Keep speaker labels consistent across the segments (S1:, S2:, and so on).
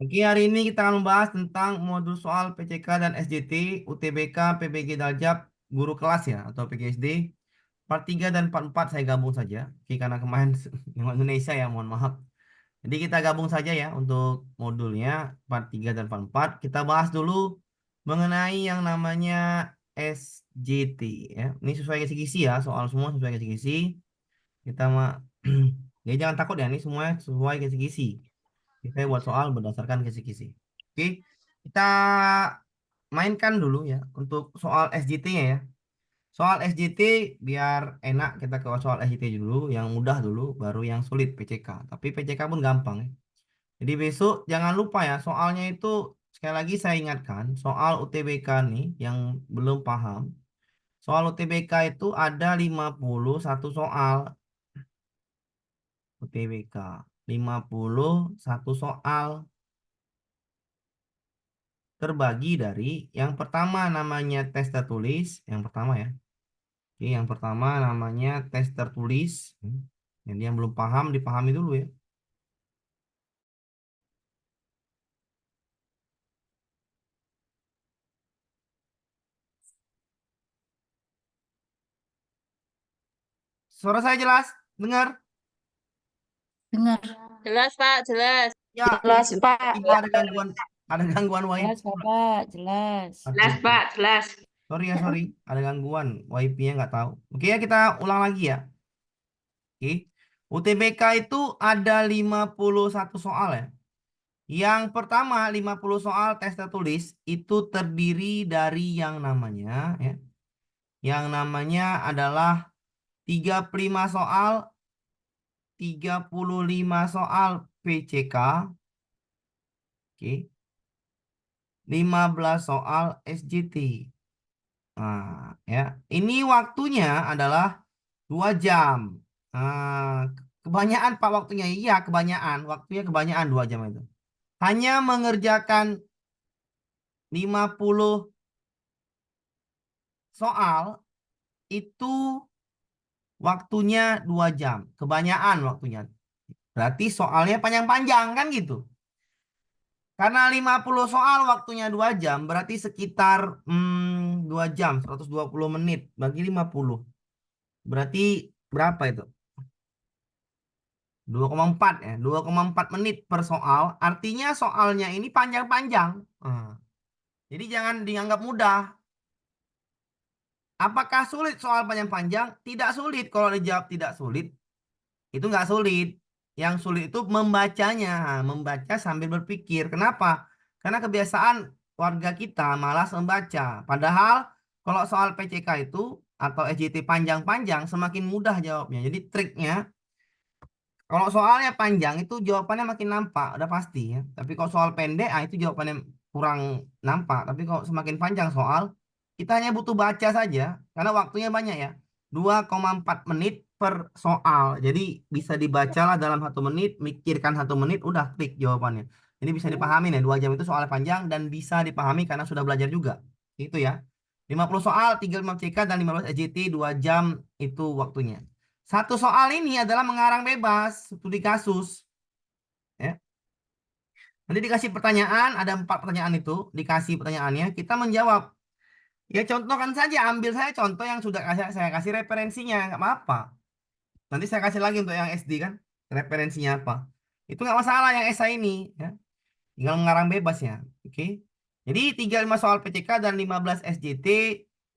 S1: Oke, hari ini kita akan membahas tentang modul soal PCK dan SJT, UTBK, PBG Daljab, guru kelas ya, atau PGSD. Part 3 dan part 4 saya gabung saja. Oke, karena kemarin yang Indonesia ya, mohon maaf. Jadi kita gabung saja ya untuk modulnya, part 3 dan part 4. Kita bahas dulu mengenai yang namanya SJT ya. Ini sesuai kisi-kisi ya, soal semua sesuai kisi-kisi. Kita mah, ya jangan takut ya, ini semuanya sesuai kisi-kisi. Kita buat soal berdasarkan kisi-kisi. Oke, kita mainkan dulu ya untuk soal SJT-nya ya. Soal SJT biar enak kita ke soal SJT dulu, yang mudah dulu, baru yang sulit PCK. Tapi PCK pun gampang ya. Jadi besok jangan lupa ya, soalnya itu sekali lagi saya ingatkan, soal UTBK nih yang belum paham. Soal UTBK itu ada 51 soal UTBK. 51 soal terbagi dari yang pertama namanya tes tertulis, yang pertama ya. Oke, yang pertama namanya tes tertulis. Jadi yang belum paham dipahami dulu ya. Suara saya jelas? Dengar?
S2: Dengar.
S3: Jelas, Pak, jelas.
S1: Ya,
S2: Jelas, Pak.
S1: tiba-tiba ada gangguan
S2: Jelas,
S1: wifi.
S2: Bapak. Jelas.
S3: Jelas,
S1: Aduh,
S3: Pak, jelas.
S1: sorry ya, sorry. Ada gangguan wifi-nya nggak tahu. Oke ya, kita ulang lagi ya. Oke. UTBK itu ada 51 soal ya. Yang pertama 50 soal tes tertulis itu terdiri dari ya, yang namanya adalah 35 soal, 35 soal PCK, oke, 15 soal SJT. Nah, ya, ini waktunya adalah 2 jam. Nah, kebanyakan Pak waktunya. Iya, kebanyakan. Waktunya kebanyakan 2 jam itu. Hanya mengerjakan 50 soal itu waktunya 2 jam. Kebanyakan waktunya. Berarti soalnya panjang-panjang kan gitu. Karena 50 soal waktunya 2 jam, berarti sekitar 2 jam, 120 menit bagi 50. Berarti berapa itu? 2,4 ya, 2,4 menit per soal. Artinya soalnya ini panjang-panjang. Ah, jadi jangan dianggap mudah. Apakah sulit soal panjang-panjang? Tidak sulit. Kalau dijawab tidak sulit, itu nggak sulit. Yang sulit itu membacanya. Nah, membaca sambil berpikir. Kenapa? Karena kebiasaan warga kita malas membaca. Padahal kalau soal PCK itu atau SJT panjang-panjang semakin mudah jawabnya. Jadi triknya, kalau soalnya panjang itu jawabannya makin nampak, udah pasti ya. Tapi kalau soal pendek, itu jawabannya kurang nampak. Tapi kalau semakin panjang soal, kita hanya butuh baca saja, karena waktunya banyak ya. 2,4 menit per soal. Jadi bisa dibacalah dalam 1 menit, mikirkan 1 menit, udah klik jawabannya. Jadi bisa dipahami ya, 2 jam itu soalnya panjang dan bisa dipahami karena sudah belajar juga. Itu ya. 50 soal, 35 CK dan 15 SJT, 2 jam itu waktunya. Satu soal ini adalah mengarang bebas, studi kasus. Ya. Nanti dikasih pertanyaan, ada 4 pertanyaan itu, dikasih pertanyaannya, kita menjawab. Ya contohkan saja, ambil saya contoh yang sudah saya kasih referensinya, nggak apa-apa. Nanti saya kasih lagi untuk yang SD kan, referensinya apa. Itu nggak masalah yang esai ini, ya. Tinggal mengarang bebas ya, oke. Jadi 35 soal PCK dan 15 SJT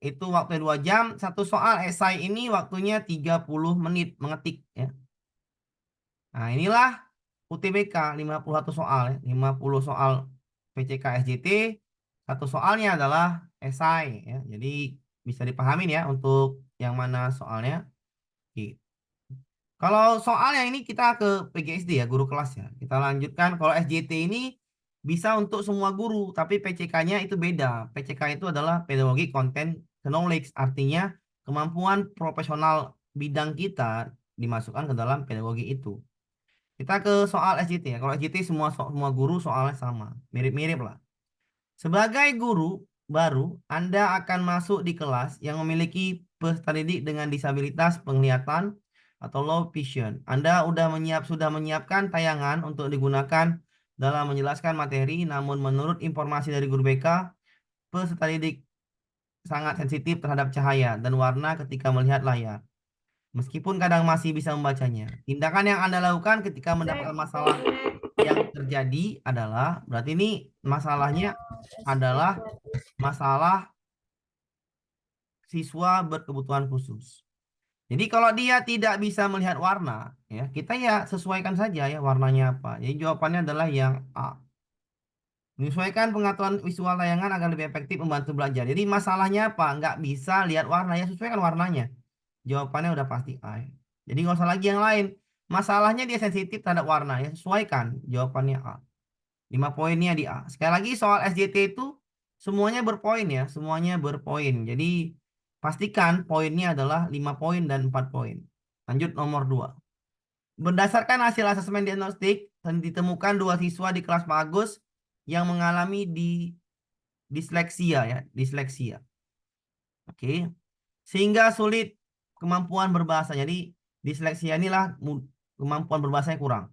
S1: itu waktunya 2 jam. Satu soal esai ini waktunya 30 menit mengetik ya. Nah, inilah UTBK 51 soal ya. 50 soal PCK SJT. Satu soalnya adalah esai ya. Jadi bisa dipahamin ya untuk yang mana soalnya. Oke. Kalau soalnya ini kita ke PGSD ya, guru kelas ya. Kita lanjutkan. Kalau SJT ini bisa untuk semua guru, tapi PCK-nya itu beda. PCK itu adalah pedagogi content knowledge, artinya kemampuan profesional bidang kita dimasukkan ke dalam pedagogi itu. Kita ke soal SJT ya. Kalau SJT semua guru soalnya sama, mirip-mirip lah. Sebagai guru baru, Anda akan masuk di kelas yang memiliki peserta didik dengan disabilitas penglihatan atau low vision. Anda sudah menyiapkan tayangan untuk digunakan dalam menjelaskan materi, namun menurut informasi dari guru BK, peserta didik sangat sensitif terhadap cahaya dan warna ketika melihat layar. Meskipun kadang masih bisa membacanya. Tindakan yang Anda lakukan ketika mendapatkan masalah yang terjadi adalah, berarti ini masalahnya adalah masalah siswa berkebutuhan khusus. Jadi kalau dia tidak bisa melihat warna, ya kita ya sesuaikan saja ya warnanya apa. Jadi jawabannya adalah yang A. Menyesuaikan pengaturan visual tayangan agar lebih efektif membantu belajar. Jadi masalahnya apa? Nggak bisa lihat warna ya sesuaikan warnanya. Jawabannya udah pasti A. Jadi nggak usah lagi yang lain. Masalahnya dia sensitif terhadap warna ya sesuaikan. Jawabannya A. 5 poinnya di A. Sekali lagi soal SJT itu semuanya berpoin ya, semuanya berpoin. Jadi pastikan poinnya adalah 5 poin dan 4 poin. Lanjut nomor 2. Berdasarkan hasil asesmen diagnostik, ditemukan 2 siswa di kelas Pak Agus yang mengalami disleksia ya, disleksia. Oke. Sehingga sulit kemampuan berbahasa. Jadi disleksia inilah kemampuan berbahasanya kurang.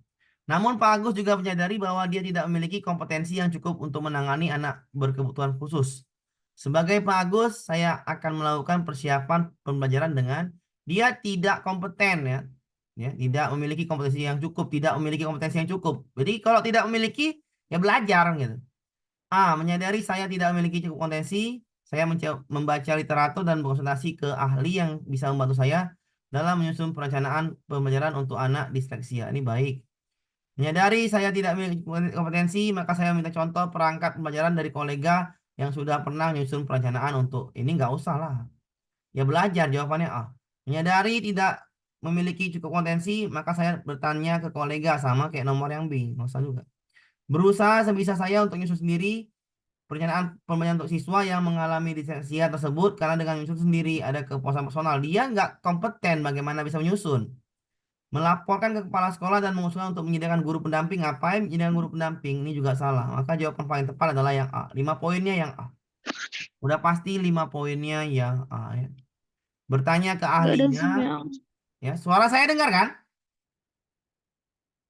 S1: Namun Pak Agus juga menyadari bahwa dia tidak memiliki kompetensi yang cukup untuk menangani anak berkebutuhan khusus. Sebagai Pak Agus, saya akan melakukan persiapan pembelajaran dengan dia tidak kompeten ya. Ya, tidak memiliki kompetensi yang cukup, tidak memiliki kompetensi yang cukup. Jadi kalau tidak memiliki ya belajar gitu. A. Menyadari saya tidak memiliki cukup kompetensi, saya membaca literatur dan berkonsultasi ke ahli yang bisa membantu saya dalam menyusun perencanaan pembelajaran untuk anak disleksia. Ini baik. Menyadari saya tidak memiliki kompetensi, maka saya minta contoh perangkat pembelajaran dari kolega yang sudah pernah menyusun perencanaan untuk ini nggak usah lah. Ya belajar jawabannya A. Menyadari tidak memiliki cukup kompetensi, maka saya bertanya ke kolega sama kayak nomor yang B. Nggak usah juga. Berusaha sebisa saya untuk menyusun sendiri perencanaan pembelajaran untuk siswa yang mengalami disleksia tersebut karena dengan menyusun sendiri ada kepuasan personal. Dia nggak kompeten bagaimana bisa menyusun. Melaporkan ke kepala sekolah dan mengusulkan untuk menyediakan guru pendamping. Ngapain menyediakan guru pendamping? Ini juga salah. Maka jawaban paling tepat adalah yang A. 5 poinnya yang A. Udah pasti 5 poinnya yang A ya. Bertanya ke
S2: Nggak ada
S1: ahlinya.
S2: sinyal.
S1: Ya, suara saya dengar kan?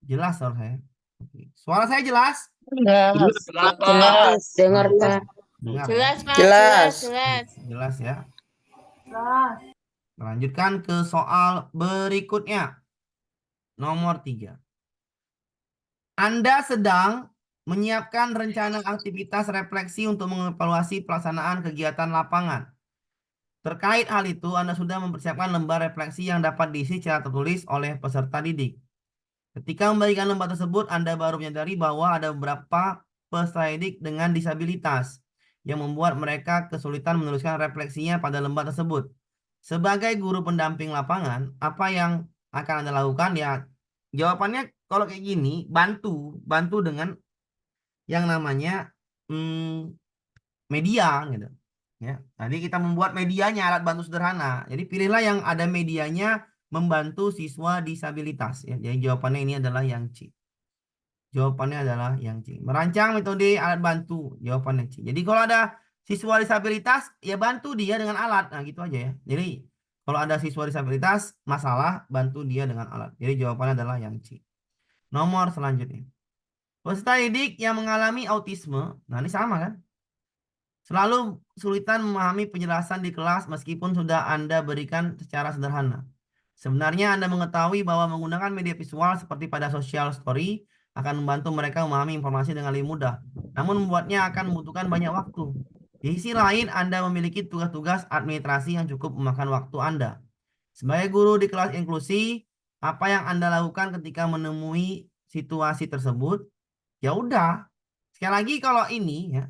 S1: Jelas suara saya. Oke. Suara saya jelas?
S2: Jelas.
S3: Jelas, dengar
S1: Nah,
S3: Pak.
S1: dengar ya.
S2: Jelas, Pak.
S3: Jelas.
S2: Jelas.
S1: Jelas ya. Lanjutkan ke soal berikutnya. Nomor 3. Anda sedang menyiapkan rencana aktivitas refleksi untuk mengevaluasi pelaksanaan kegiatan lapangan. Terkait hal itu, Anda sudah mempersiapkan lembar refleksi yang dapat diisi secara tertulis oleh peserta didik. Ketika membagikan lembar tersebut, Anda baru menyadari bahwa ada beberapa peserta didik dengan disabilitas yang membuat mereka kesulitan menuliskan refleksinya pada lembar tersebut. Sebagai guru pendamping lapangan, apa yang akan Anda lakukan? Ya, jawabannya kalau kayak gini, bantu dengan yang namanya hmm, media gitu. Ya, tadi kita membuat medianya alat bantu sederhana. Jadi pilihlah yang ada medianya membantu siswa disabilitas. Ya, jadi jawabannya ini adalah yang C. Jawabannya adalah yang C. Merancang metode alat bantu. Jawabannya C. Jadi kalau ada siswa disabilitas, ya bantu dia dengan alat. Nah, gitu aja ya. Jadi kalau ada siswa disabilitas, masalah bantu dia dengan alat. Jadi jawabannya adalah yang C. Nomor selanjutnya. Peserta didik yang mengalami autisme. Nah, ini sama kan? Selalu kesulitan memahami penjelasan di kelas meskipun sudah Anda berikan secara sederhana. Sebenarnya Anda mengetahui bahwa menggunakan media visual seperti pada social story akan membantu mereka memahami informasi dengan lebih mudah. Namun membuatnya akan membutuhkan banyak waktu. Di sisi lain, Anda memiliki tugas-tugas administrasi yang cukup memakan waktu Anda. Sebagai guru di kelas inklusi, apa yang Anda lakukan ketika menemui situasi tersebut? Ya udah. Sekali lagi kalau ini ya,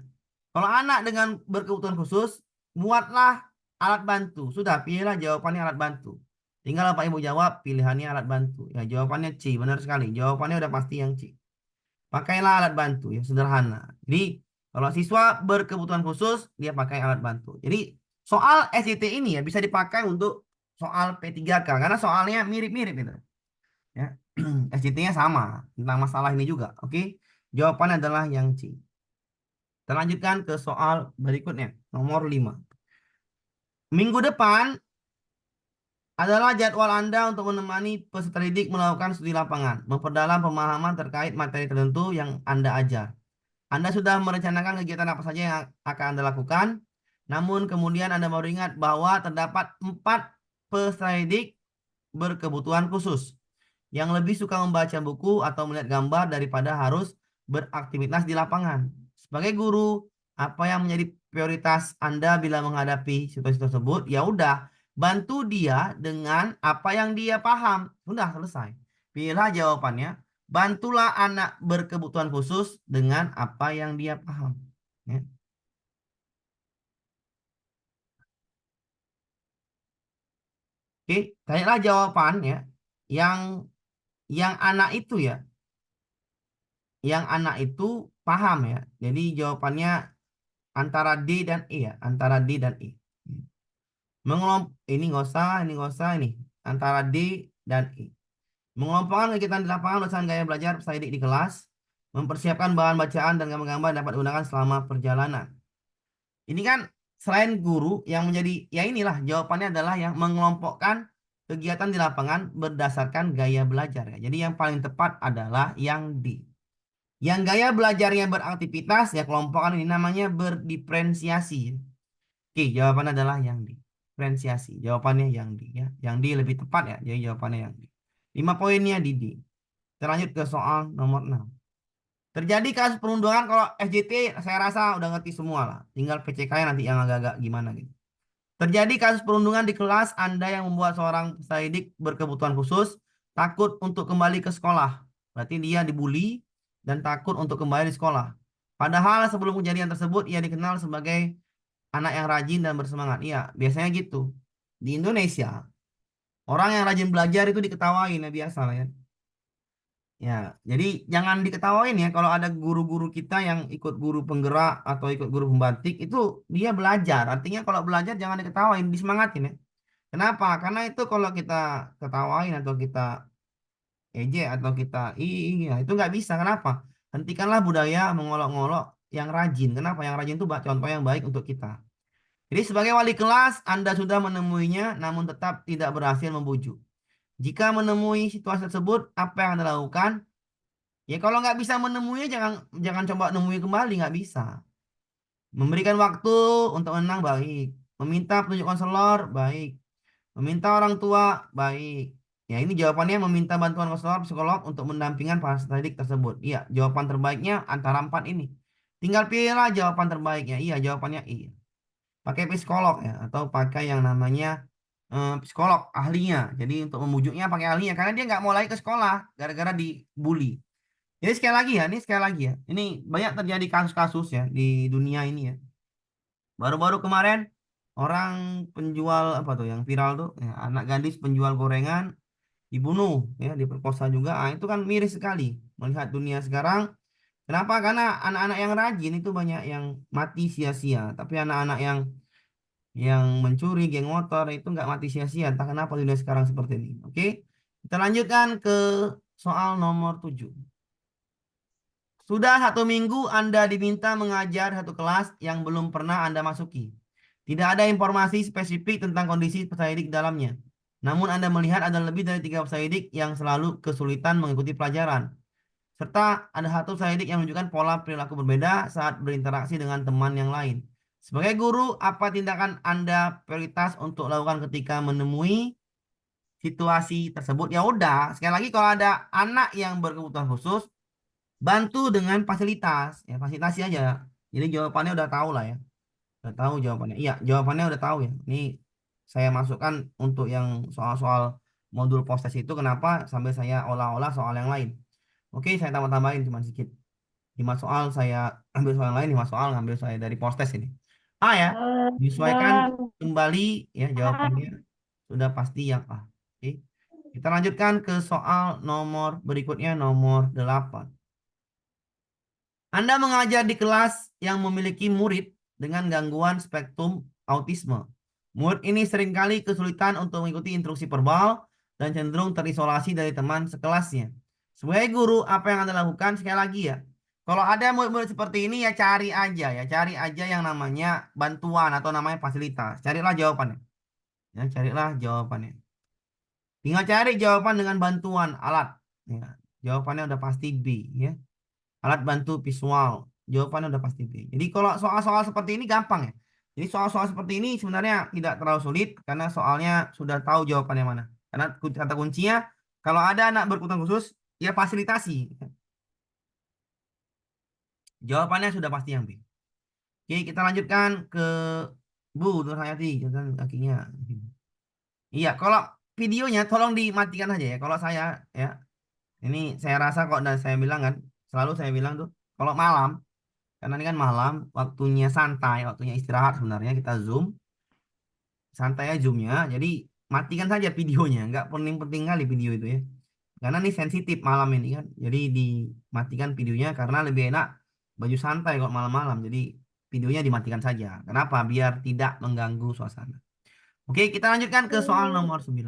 S1: kalau anak dengan berkebutuhan khusus, buatlah alat bantu. Sudah, pilihlah jawabannya alat bantu. Tinggal Bapak Ibu jawab pilihannya alat bantu. Ya, jawabannya C, benar sekali. Jawabannya udah pasti yang C. Pakailah alat bantu ya, sederhana. Jadi, kalau siswa berkebutuhan khusus, dia pakai alat bantu. Jadi, soal SJT ini ya bisa dipakai untuk soal P3K karena soalnya mirip-mirip gitu. Ya. SJT-nya sama tentang masalah ini juga. Oke. Jawabannya adalah yang C. Kita lanjutkan ke soal berikutnya, nomor 5. Minggu depan, adalah jadwal Anda untuk menemani peserta didik melakukan studi lapangan, memperdalam pemahaman terkait materi tertentu yang Anda ajar. Anda sudah merencanakan kegiatan apa saja yang akan Anda lakukan, namun kemudian Anda baru ingat bahwa terdapat 4 peserta didik berkebutuhan khusus yang lebih suka membaca buku atau melihat gambar daripada harus beraktivitas di lapangan. Sebagai guru, apa yang menjadi prioritas Anda bila menghadapi situasi tersebut? Ya udah, bantu dia dengan apa yang dia paham. Sudah selesai. Pilihlah jawabannya. Bantulah anak berkebutuhan khusus dengan apa yang dia paham. Ya. Oke, carilah jawaban ya. Yang yang anak itu ya, yang anak itu paham ya. Jadi jawabannya antara D dan E ya, antara D dan E. Ini nggak usah, ini nggak usah, ini antara D dan E. Mengelompokkan kegiatan di lapangan berdasarkan gaya belajar peserta didik di kelas, mempersiapkan bahan bacaan dan gambar-gambar yang dapat digunakan selama perjalanan. Ini kan selain guru yang menjadi, ya inilah jawabannya adalah yang mengelompokkan kegiatan di lapangan berdasarkan gaya belajar ya. Jadi yang paling tepat adalah yang D. Yang gaya belajarnya beraktivitas ya kelompokkan ini namanya berdiferensiasi. Oke, jawabannya adalah yang D. Diferensiasi. Jawabannya yang D ya. Yang D lebih tepat ya. Jadi jawabannya yang D. 5 poinnya di D. Kita lanjut ke soal nomor 6. Terjadi kasus perundungan kalau SJT saya rasa udah ngerti semua lah. Tinggal PCK nanti yang agak-agak gimana gitu. Terjadi kasus perundungan di kelas Anda yang membuat seorang peserta didik berkebutuhan khusus takut untuk kembali ke sekolah. Berarti dia dibully dan takut untuk kembali di sekolah. Padahal sebelum kejadian tersebut ia dikenal sebagai anak yang rajin dan bersemangat. Iya, biasanya gitu. Di Indonesia, orang yang rajin belajar itu diketawain ya biasa lah ya. Ya, jadi jangan diketawain ya kalau ada guru-guru kita yang ikut guru penggerak atau ikut guru pembatik itu dia belajar. Artinya kalau belajar jangan diketawain, disemangatin ya. Kenapa? Karena itu kalau kita ketawain atau kita ejek atau kita ya, itu nggak bisa. Kenapa? Hentikanlah budaya mengolok-ngolok yang rajin. Kenapa? Yang rajin itu contoh yang baik untuk kita. Jadi sebagai wali kelas Anda sudah menemuinya namun tetap tidak berhasil membujuk. Jika menemui situasi tersebut, apa yang Anda lakukan? Ya kalau nggak bisa menemuinya jangan jangan coba nemui kembali, nggak bisa. Memberikan waktu untuk menang baik. Meminta petunjuk konselor baik. Meminta orang tua baik. Ya ini jawabannya meminta bantuan konselor psikolog untuk mendampingan para didik tersebut. Iya, jawaban terbaiknya antara 4 ini. Tinggal pilihlah jawaban terbaiknya. Iya, jawabannya iya. Pakai psikolog ya atau pakai yang namanya psikolog ahlinya. Jadi untuk membujuknya pakai ahlinya karena dia nggak mau lagi ke sekolah gara-gara dibully. Jadi sekali lagi ya, ini sekali lagi ya. Ini banyak terjadi kasus-kasus ya di dunia ini ya. Baru-baru kemarin orang penjual apa tuh yang viral tuh ya, anak gadis penjual gorengan dibunuh ya, diperkosa juga. Ah, itu kan miris sekali melihat dunia sekarang. Kenapa? Karena anak-anak yang rajin itu banyak yang mati sia-sia, tapi anak-anak yang mencuri geng motor itu nggak mati sia-sia. Entah kenapa dunia sekarang seperti ini. Oke, kita lanjutkan ke soal nomor 7. Sudah 1 minggu Anda diminta mengajar satu kelas yang belum pernah Anda masuki. Tidak ada informasi spesifik tentang kondisi peserta didik dalamnya. Namun Anda melihat ada lebih dari 3 peserta didik yang selalu kesulitan mengikuti pelajaran. Serta ada satu peserta didik yang menunjukkan pola perilaku berbeda saat berinteraksi dengan teman yang lain. Sebagai guru, apa tindakan Anda prioritas untuk lakukan ketika menemui situasi tersebut? Ya udah, sekali lagi kalau ada anak yang berkebutuhan khusus, bantu dengan fasilitas, ya fasilitasi aja. Jadi jawabannya udah tahu lah ya, udah tahu jawabannya. Iya, jawabannya udah tahu ya. Ini saya masukkan untuk yang soal-soal modul postes itu kenapa sampai saya olah-olah soal yang lain. Oke, saya tambah-tambahin cuma sedikit. 5 soal saya ambil soal yang lain, 5 soal ngambil saya dari postes ini. A ya, menyesuaikan kembali ya jawabannya sudah pasti yang A. Oke. Kita lanjutkan ke soal nomor berikutnya nomor 8. Anda mengajar di kelas yang memiliki murid dengan gangguan spektrum autisme. Murid ini seringkali kesulitan untuk mengikuti instruksi verbal dan cenderung terisolasi dari teman sekelasnya. Sebagai guru, apa yang Anda lakukan? Sekali lagi ya, kalau ada murid-murid seperti ini ya cari aja ya, cari aja yang namanya bantuan atau namanya fasilitas. Carilah jawabannya. Ya, carilah jawabannya. Tinggal cari jawaban dengan bantuan alat. Ya, jawabannya udah pasti B. Ya. Alat bantu visual. Jawabannya udah pasti B. Jadi kalau soal-soal seperti ini gampang ya. Jadi soal-soal seperti ini sebenarnya tidak terlalu sulit karena soalnya sudah tahu jawabannya mana. Karena kata kuncinya kalau ada anak berkebutuhan khusus ya fasilitasi. Jawabannya sudah pasti yang B. Oke, kita lanjutkan ke Bu Nur Hayati. Jangan kakinya. Iya, kalau videonya tolong dimatikan aja ya. Kalau saya ya, ini saya rasa kok dan saya bilang kan, selalu saya bilang tuh, kalau malam, karena ini kan malam, waktunya santai, waktunya istirahat sebenarnya kita zoom, santai aja zoomnya. Jadi matikan saja videonya, nggak penting-penting kali video itu ya. Karena ini sensitif malam ini kan, jadi dimatikan videonya karena lebih enak baju santai kok malam-malam. Jadi videonya dimatikan saja. Kenapa? Biar tidak mengganggu suasana. Oke, kita lanjutkan ke soal nomor 9.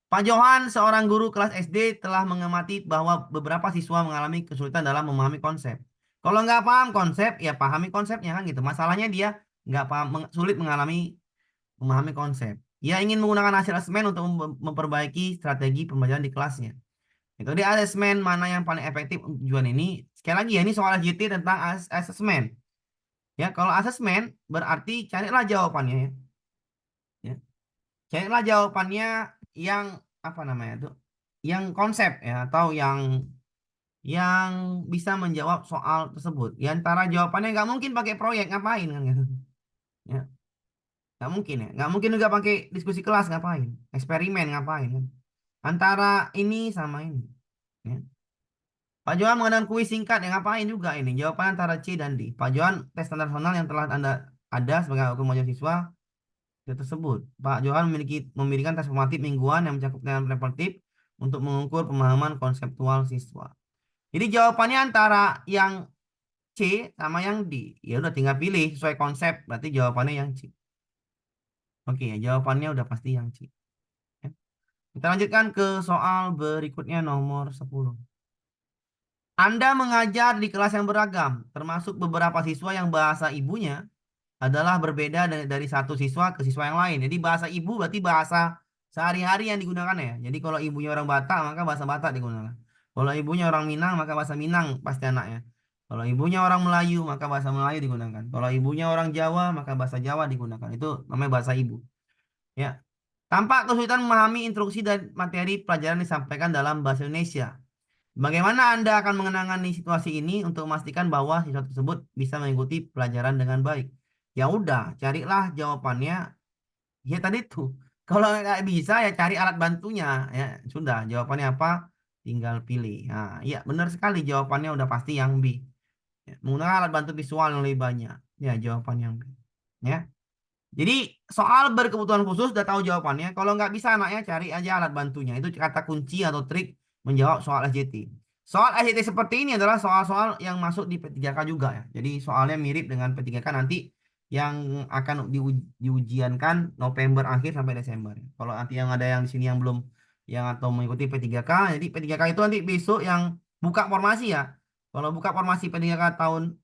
S1: Pak Johan, seorang guru kelas SD, telah mengamati bahwa beberapa siswa mengalami kesulitan dalam memahami konsep. Kalau nggak paham konsep, ya pahami konsepnya kan gitu. Masalahnya dia nggak paham, sulit memahami konsep. Ia ingin menggunakan hasil asesmen untuk memperbaiki strategi pembelajaran di kelasnya. Itu dia asesmen mana yang paling efektif untuk tujuan ini. Sekali lagi ya, ini soal SJT tentang asesmen. Ya, kalau asesmen berarti carilah jawabannya ya. Ya. Carilah jawabannya yang apa namanya itu? Yang konsep ya atau yang bisa menjawab soal tersebut. Ya antara jawabannya nggak mungkin pakai proyek ngapain kan gitu. Ya, nggak mungkin ya. Nggak mungkin juga pakai diskusi kelas ngapain. Eksperimen ngapain kan. Antara ini sama ini. Ya. Pak Johan mengadakan kuis singkat yang ngapain juga ini. Jawaban antara C dan D. Pak Johan tes standar nasional yang telah Anda ada sebagai hukum wajib siswa tersebut. Pak Johan memberikan tes formatif mingguan yang mencakup dengan reflektif untuk mengukur pemahaman konseptual siswa. Jadi jawabannya antara yang C sama yang D. Ya udah tinggal pilih sesuai konsep. Berarti jawabannya yang C. Oke ya, jawabannya udah pasti yang C. Ya. Kita lanjutkan ke soal berikutnya nomor 10. Anda mengajar di kelas yang beragam, termasuk beberapa siswa yang bahasa ibunya adalah berbeda dari satu siswa ke siswa yang lain. Jadi bahasa ibu berarti bahasa sehari-hari yang digunakan ya. Jadi kalau ibunya orang Batak maka bahasa Batak digunakan. Kalau ibunya orang Minang maka bahasa Minang pasti anaknya. Kalau ibunya orang Melayu maka bahasa Melayu digunakan. Kalau ibunya orang Jawa maka bahasa Jawa digunakan. Itu namanya bahasa ibu. Ya. Tampak kesulitan memahami instruksi dan materi pelajaran disampaikan dalam bahasa Indonesia. Bagaimana Anda akan mengenangani situasi ini untuk memastikan bahwa siswa tersebut bisa mengikuti pelajaran dengan baik? Ya udah, carilah jawabannya. Ya tadi tuh. Kalau nggak bisa ya cari alat bantunya. Ya sudah, jawabannya apa? Tinggal pilih. Nah, iya benar sekali jawabannya udah pasti yang B. Ya, menggunakan alat bantu visual yang lebih banyak. Ya jawaban yang B. Ya. Jadi soal berkebutuhan khusus udah tahu jawabannya. Kalau nggak bisa anaknya cari aja alat bantunya. Itu kata kunci atau trik menjawab soal SJT. Soal SJT seperti ini adalah soal-soal yang masuk di P3K juga ya. Jadi soalnya mirip dengan P3K nanti yang akan diujiankan November akhir sampai Desember. Kalau nanti yang ada yang di sini yang belum yang atau mengikuti P3K, jadi P3K itu nanti besok yang buka formasi ya. Kalau buka formasi P3K tahun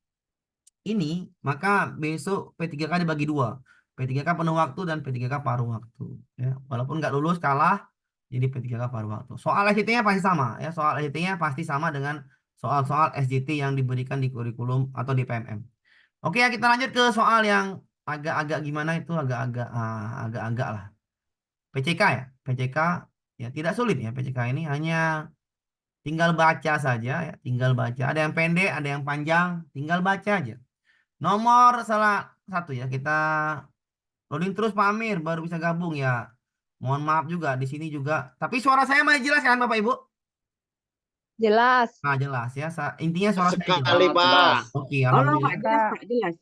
S1: ini, maka besok P3K dibagi dua. P3K penuh waktu dan P3K paruh waktu. Ya, walaupun nggak lulus kalah, jadi P3K paruh waktu. Soal SJT-nya pasti sama. Ya, soal SJT-nya pasti sama dengan soal-soal SJT yang diberikan di kurikulum atau di PMM. Oke, ya kita lanjut ke soal yang agak-agak gimana itu agak-agak lah. PCK ya, PCK ya tidak sulit ya PCK ini hanya tinggal baca saja ya, tinggal baca. Ada yang pendek, ada yang panjang, tinggal baca aja. Nomor salah satu ya, kita loading terus Pak Amir baru bisa gabung ya. Mohon maaf juga di sini juga. Tapi suara saya masih jelas kan Bapak Ibu?
S3: Jelas.
S1: Nah, jelas ya. Intinya suara saya jelas.
S4: Sekali, Pak.
S1: Oke,
S5: Halo Pak,
S1: alhamdulillah.
S5: jelas Pak, jelas.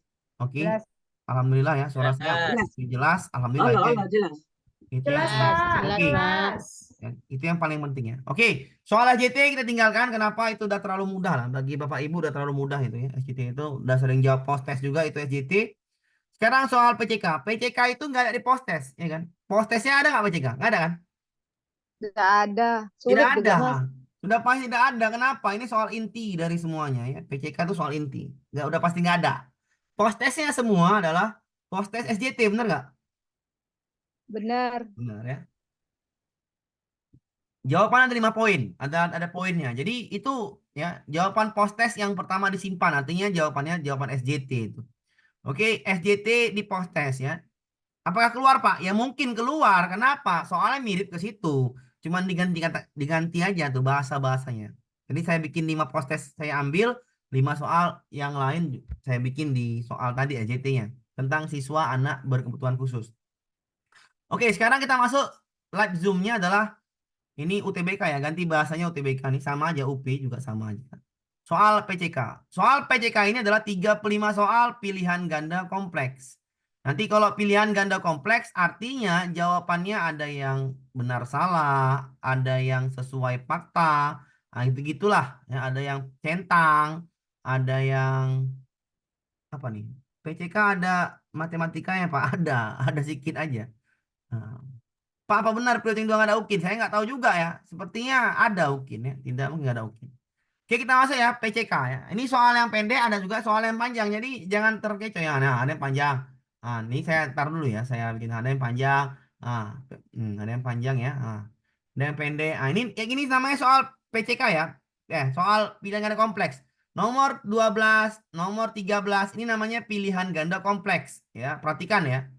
S1: Oke.
S3: Jelas.
S1: Alhamdulillah ya, suara saya
S5: Jelas.
S1: jelas. Alhamdulillah
S5: Halo,
S1: itu
S5: halo, jelas.
S1: yang
S2: Jelas,
S1: paling
S2: Pak.
S1: penting.
S3: Jelas,
S1: Oke.
S3: Pak.
S1: Ya, itu yang paling penting ya. Oke, soal SJT kita tinggalkan. Kenapa itu udah terlalu mudah lah bagi Bapak Ibu udah terlalu mudah itu ya. SJT itu udah sering jawab post test juga itu SJT. Sekarang soal PCK. PCK itu nggak ada di post test, ya kan? Post testnya ada nggak PCK? Nggak ada kan?
S3: Tidak ada.
S1: Tidak
S3: Sulit
S1: ada.
S3: juga, Mas.
S1: Sudah pasti tidak ada. Kenapa? Ini soal inti dari semuanya ya. PCK itu soal inti. Nggak, udah pasti nggak ada. Post testnya semua adalah post test SJT, bener nggak?
S3: Benar.
S1: Benar ya. Jawaban ada 5 poin, ada poinnya. Jadi itu ya jawaban post test yang pertama disimpan, artinya jawabannya jawaban SJT itu. Oke, SJT di post test ya. Apakah keluar Pak? Ya mungkin keluar. Kenapa? Soalnya mirip ke situ. Cuman diganti kata diganti aja tuh bahasa-bahasanya. Jadi saya bikin 5 post test, saya ambil 5 soal yang lain saya bikin di soal tadi SJT-nya tentang siswa anak berkebutuhan khusus. Oke, sekarang kita masuk live Zoom-nya adalah ini UTBK ya, ganti bahasanya UTBK nih sama aja UP juga sama aja. Soal PCK. Soal PCK ini adalah 35 soal pilihan ganda kompleks. Nanti kalau pilihan ganda kompleks artinya jawabannya ada yang benar salah, ada yang sesuai fakta. Nah, itu gitulah ya, ada yang centang, ada yang apa nih? PCK ada matematikanya Pak, ada sedikit aja. Nah, Pak, apa benar Prioritas dua nggak ada UKIN? Saya nggak tahu juga ya. Sepertinya ada UKIN ya. Tidak, mungkin nggak ada UKIN. Oke, kita masuk ya PCK ya. Ini soal yang pendek, ada juga soal yang panjang. Jadi jangan terkecoh ya. Nah, ada yang panjang. Nah, ini saya tar dulu ya. Saya bikin ada yang panjang. Nah, ada yang panjang ya. Nah, ada yang pendek. Nah, ini kayak gini namanya soal PCK ya. Soal pilihan ganda kompleks. Nomor 12, nomor 13 ini namanya pilihan ganda kompleks ya. Perhatikan ya.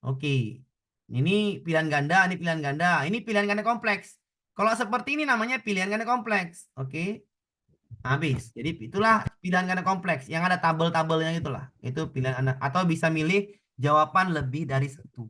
S1: Oke. Ini pilihan ganda, ini pilihan ganda, ini pilihan ganda kompleks. Kalau seperti ini namanya pilihan ganda kompleks. Oke. Habis. Jadi itulah pilihan ganda kompleks yang ada tabel-tabelnya itulah. Itu pilihan Anda atau bisa milih jawaban lebih dari satu.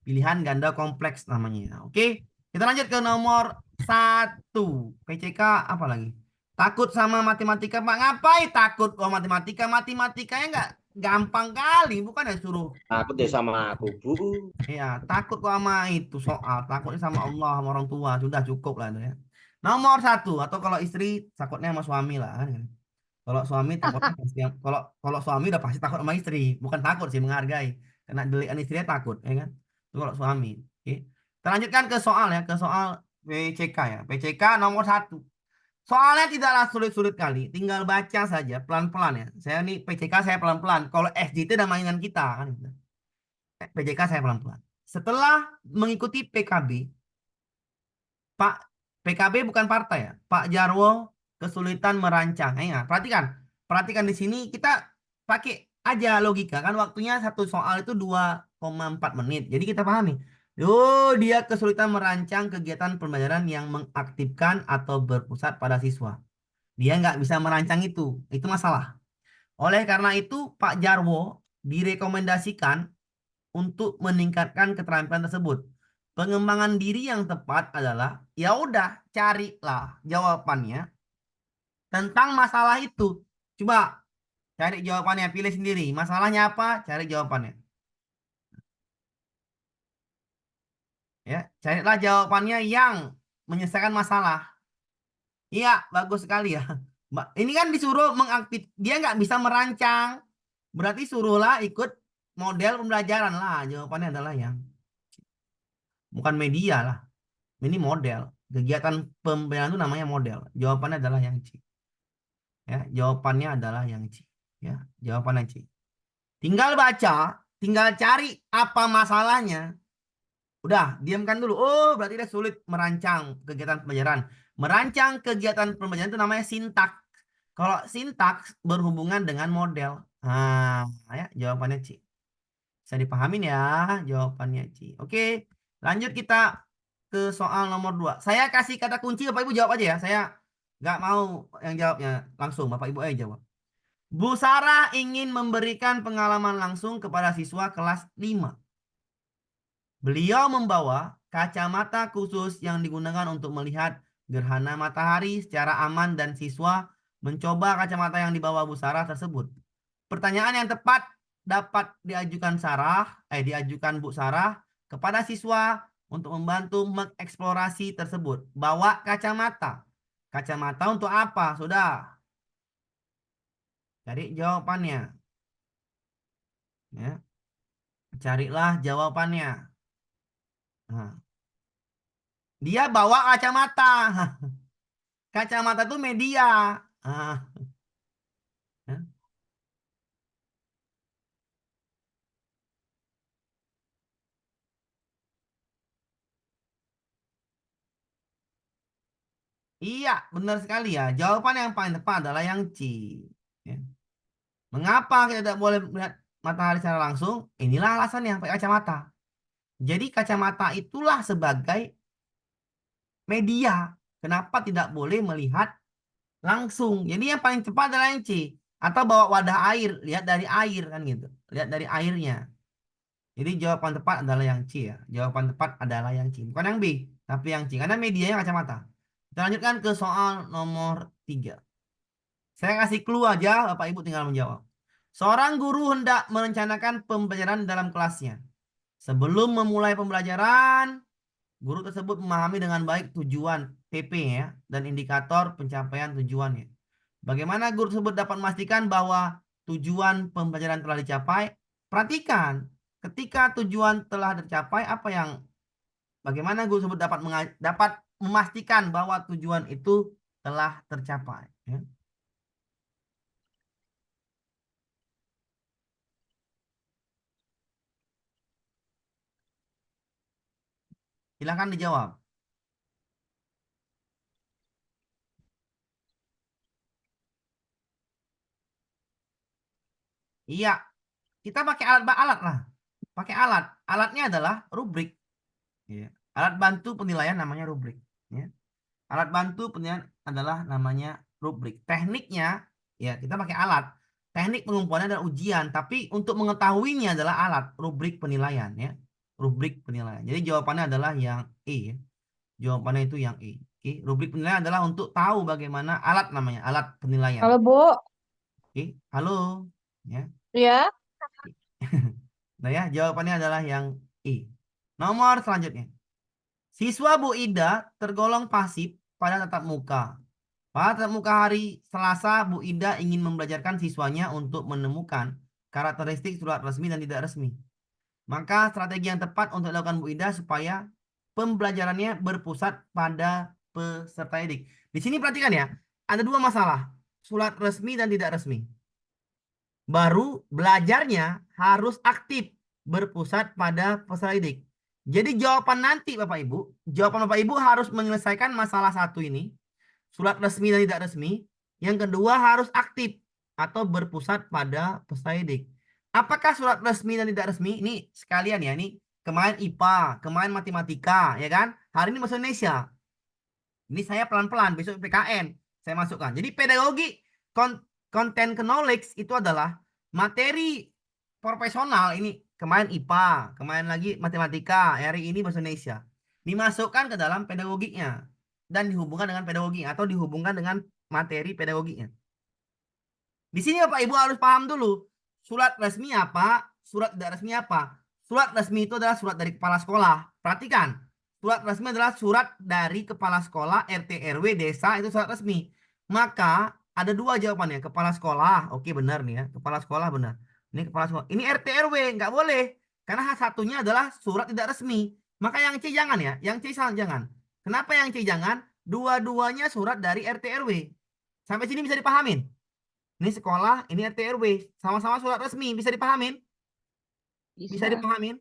S1: Pilihan ganda kompleks namanya. Oke. Kita lanjut ke nomor 1. PCK apa lagi? Takut sama matematika, Pak. Ngapain takut kok matematika? Matematikanya nggak gampang kali, bukan ya suruh.
S4: Takut deh sama aku, Bu.
S1: Iya, takut kok sama itu soal, takutnya sama Allah, sama orang tua, sudah cukup lah itu ya. Nomor 1 atau kalau istri takutnya sama suami lah kan. Kalau suami takutnya pasti kalau kalau suami udah pasti takut sama istri, bukan takut sih menghargai. Karena delian istrinya takut, ya kan? Itu kalau suami. Oke. Kita lanjutkan ke soal ya, ke soal PCK ya. PCK nomor 1. Soalnya tidaklah sulit-sulit kali, tinggal baca saja pelan-pelan ya. Saya nih PCK saya pelan-pelan. Kalau SJT udah mainan kita kan. PJK saya pelan-pelan. Setelah mengikuti PKB, Pak PKB bukan partai ya. Pak Jarwo kesulitan merancang. Ya, perhatikan, perhatikan di sini kita pakai aja logika kan waktunya satu soal itu 2,4 menit. Jadi kita pahami. Oh, dia kesulitan merancang kegiatan pembelajaran yang mengaktifkan atau berpusat pada siswa. Dia nggak bisa merancang itu. Itu masalah. Oleh karena itu, Pak Jarwo direkomendasikan untuk meningkatkan keterampilan tersebut. Pengembangan diri yang tepat adalah ya udah carilah jawabannya tentang masalah itu. Coba cari jawabannya, pilih sendiri. Masalahnya apa? Cari jawabannya. Ya, carilah jawabannya yang menyelesaikan masalah. Iya, bagus sekali ya. Mbak, ini kan disuruh mengaktif, dia nggak bisa merancang. Berarti suruhlah ikut model pembelajaran lah. Jawabannya adalah yang bukan media lah. Ini model. Kegiatan pembelajaran itu namanya model. Jawabannya adalah yang C. Ya, jawabannya adalah yang C. Ya, jawabannya C. Tinggal baca, tinggal cari apa masalahnya. Udah, diamkan dulu. Oh, berarti dia sulit merancang kegiatan pembelajaran. Merancang kegiatan pembelajaran itu namanya sintak. Kalau sintaks berhubungan dengan model. Nah, ya, jawabannya C. Bisa dipahamin ya, jawabannya C. Oke, lanjut kita ke soal nomor 2. Saya kasih kata kunci, Bapak Ibu jawab aja ya. Saya nggak mau yang jawabnya langsung, Bapak Ibu aja jawab. Bu Sarah ingin memberikan pengalaman langsung kepada siswa kelas 5. Beliau membawa kacamata khusus yang digunakan untuk melihat gerhana matahari secara aman dan siswa mencoba kacamata yang dibawa Bu Sarah tersebut. Pertanyaan yang tepat dapat diajukan Bu Sarah kepada siswa untuk membantu mengeksplorasi tersebut. Bawa kacamata. Kacamata untuk apa? Sudah. Cari jawabannya. Ya. Carilah jawabannya. Nah, dia bawa kacamata. Kacamata itu media. Ah, ya. Iya, benar sekali ya. Jawaban yang paling tepat adalah yang C. Ya. Mengapa kita tidak boleh melihat matahari secara langsung? Inilah alasannya pakai kacamata. Jadi kacamata itulah sebagai media. Kenapa tidak boleh melihat langsung? Jadi yang paling cepat adalah yang C. Atau bawa wadah air, lihat dari air kan gitu. Lihat dari airnya. Jadi jawaban tepat adalah yang C ya. Jawaban tepat adalah yang C. Bukan yang B, tapi yang C. Karena medianya kacamata. Kita lanjutkan ke soal nomor 3. Saya kasih clue aja, Bapak Ibu tinggal menjawab. Seorang guru hendak merencanakan pembelajaran dalam kelasnya. Sebelum memulai pembelajaran, guru tersebut memahami dengan baik tujuan PP ya dan indikator pencapaian tujuannya. Bagaimana guru tersebut dapat memastikan bahwa tujuan pembelajaran telah dicapai? Perhatikan, ketika tujuan telah tercapai, bagaimana guru tersebut dapat memastikan bahwa tujuan itu telah tercapai? Ya. Silakan dijawab. Iya, kita pakai alat lah. Pakai alat. Alatnya adalah rubrik. Ya. Alat bantu penilaian namanya rubrik. Ya. Alat bantu penilaian adalah namanya rubrik. Tekniknya, ya kita pakai alat. Teknik pengumpulannya adalah ujian, tapi untuk mengetahuinya adalah alat rubrik penilaian. Ya. Rubrik penilaian. Jadi jawabannya adalah yang E. Ya. Jawabannya itu yang E. Oke. Rubrik penilaian adalah untuk tahu bagaimana alat namanya, alat penilaian.
S3: Halo, Bu.
S1: Oke. Halo. Ya.
S3: Ya.
S1: Nah ya, jawabannya adalah yang E. Nomor selanjutnya. Siswa Bu Ida tergolong pasif pada tatap muka. Pada tatap muka hari Selasa, Bu Ida ingin membelajarkan siswanya untuk menemukan karakteristik surat resmi dan tidak resmi. Maka strategi yang tepat untuk dilakukan Bu Ida supaya pembelajarannya berpusat pada peserta didik. Di sini perhatikan ya, ada dua masalah. Surat resmi dan tidak resmi. Baru belajarnya harus aktif berpusat pada peserta didik. Jadi jawaban nanti jawaban Bapak Ibu harus menyelesaikan masalah satu ini, surat resmi dan tidak resmi. Yang kedua harus aktif atau berpusat pada peserta didik. Apakah surat resmi dan tidak resmi? Ini sekalian ya, ini kemarin IPA, kemarin matematika, ya kan? Hari ini bahasa Indonesia. Ini saya pelan-pelan, besok PKN saya masukkan. Jadi pedagogi content knowledge itu adalah materi profesional. Ini kemarin IPA, kemarin lagi matematika, hari ini bahasa Indonesia. Dimasukkan ke dalam pedagogiknya dan dihubungkan dengan pedagogi atau dihubungkan dengan materi pedagogiknya. Di sini Bapak Ibu harus paham dulu. Surat resmi apa, surat tidak resmi apa. Surat resmi itu adalah surat dari kepala sekolah. Perhatikan. Surat resmi adalah surat dari kepala sekolah, RT, RW, desa, itu surat resmi. Maka ada dua jawabannya. Kepala sekolah, oke benar nih ya. Kepala sekolah benar. Ini kepala sekolah. Ini RT, RW, nggak boleh. Karena satunya adalah surat tidak resmi. Maka yang C jangan ya. Yang C jangan. Kenapa yang C jangan? Dua-duanya surat dari RT, RW. Sampai sini bisa dipahamin? Ini sekolah, ini RT RW, sama-sama surat resmi, bisa dipahamin? Bisa
S3: Bisa.
S1: dipahamin?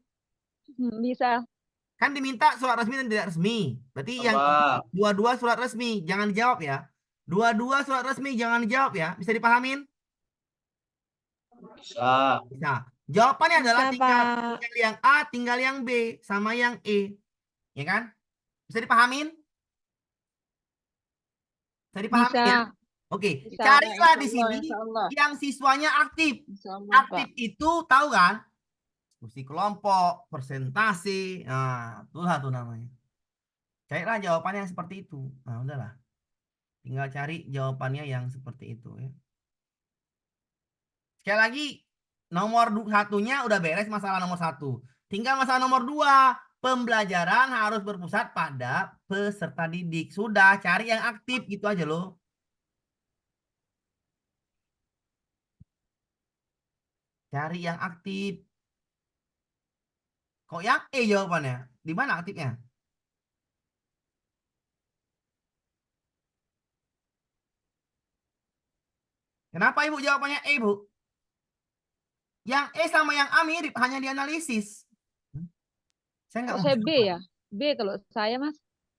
S3: Bisa.
S1: Kan diminta surat resmi dan tidak resmi. Berarti yang
S4: Apa?
S1: dua-dua surat resmi, jangan dijawab ya. Dua-dua surat resmi, jangan dijawab ya. Bisa dipahamin?
S4: Bisa.
S1: Bisa. Jawabannya adalah
S2: Bisa,
S1: tinggal,
S2: Pak.
S1: tinggal yang A, tinggal yang B, sama yang E. Ya kan? Bisa dipahamin? Bisa dipahamin
S3: Bisa.
S1: ya? Oke,
S3: Bisa.
S1: carilah di
S3: Insya Allah,
S1: sini
S3: insya Allah.
S1: yang siswanya aktif.
S3: Insya Allah,
S1: Aktif
S3: Pak.
S1: itu tahu kan? Diskusi kelompok, presentasi, nah itulah tuh namanya. Carilah jawabannya yang seperti itu. Nah udahlah, tinggal cari jawabannya yang seperti itu ya. Sekali lagi, satunya udah beres masalah nomor satu. Tinggal masalah nomor dua, pembelajaran harus berpusat pada peserta didik. Sudah, cari yang aktif gitu aja loh. Cari yang aktif. Kok yang E jawabannya? Di mana aktifnya? Kenapa Ibu jawabannya E, Bu? Yang E sama yang A mirip, hanya dianalisis. Saya nggak
S3: Kok
S1: mau
S3: saya B
S1: jawab.
S3: ya? B kalau saya, Mas.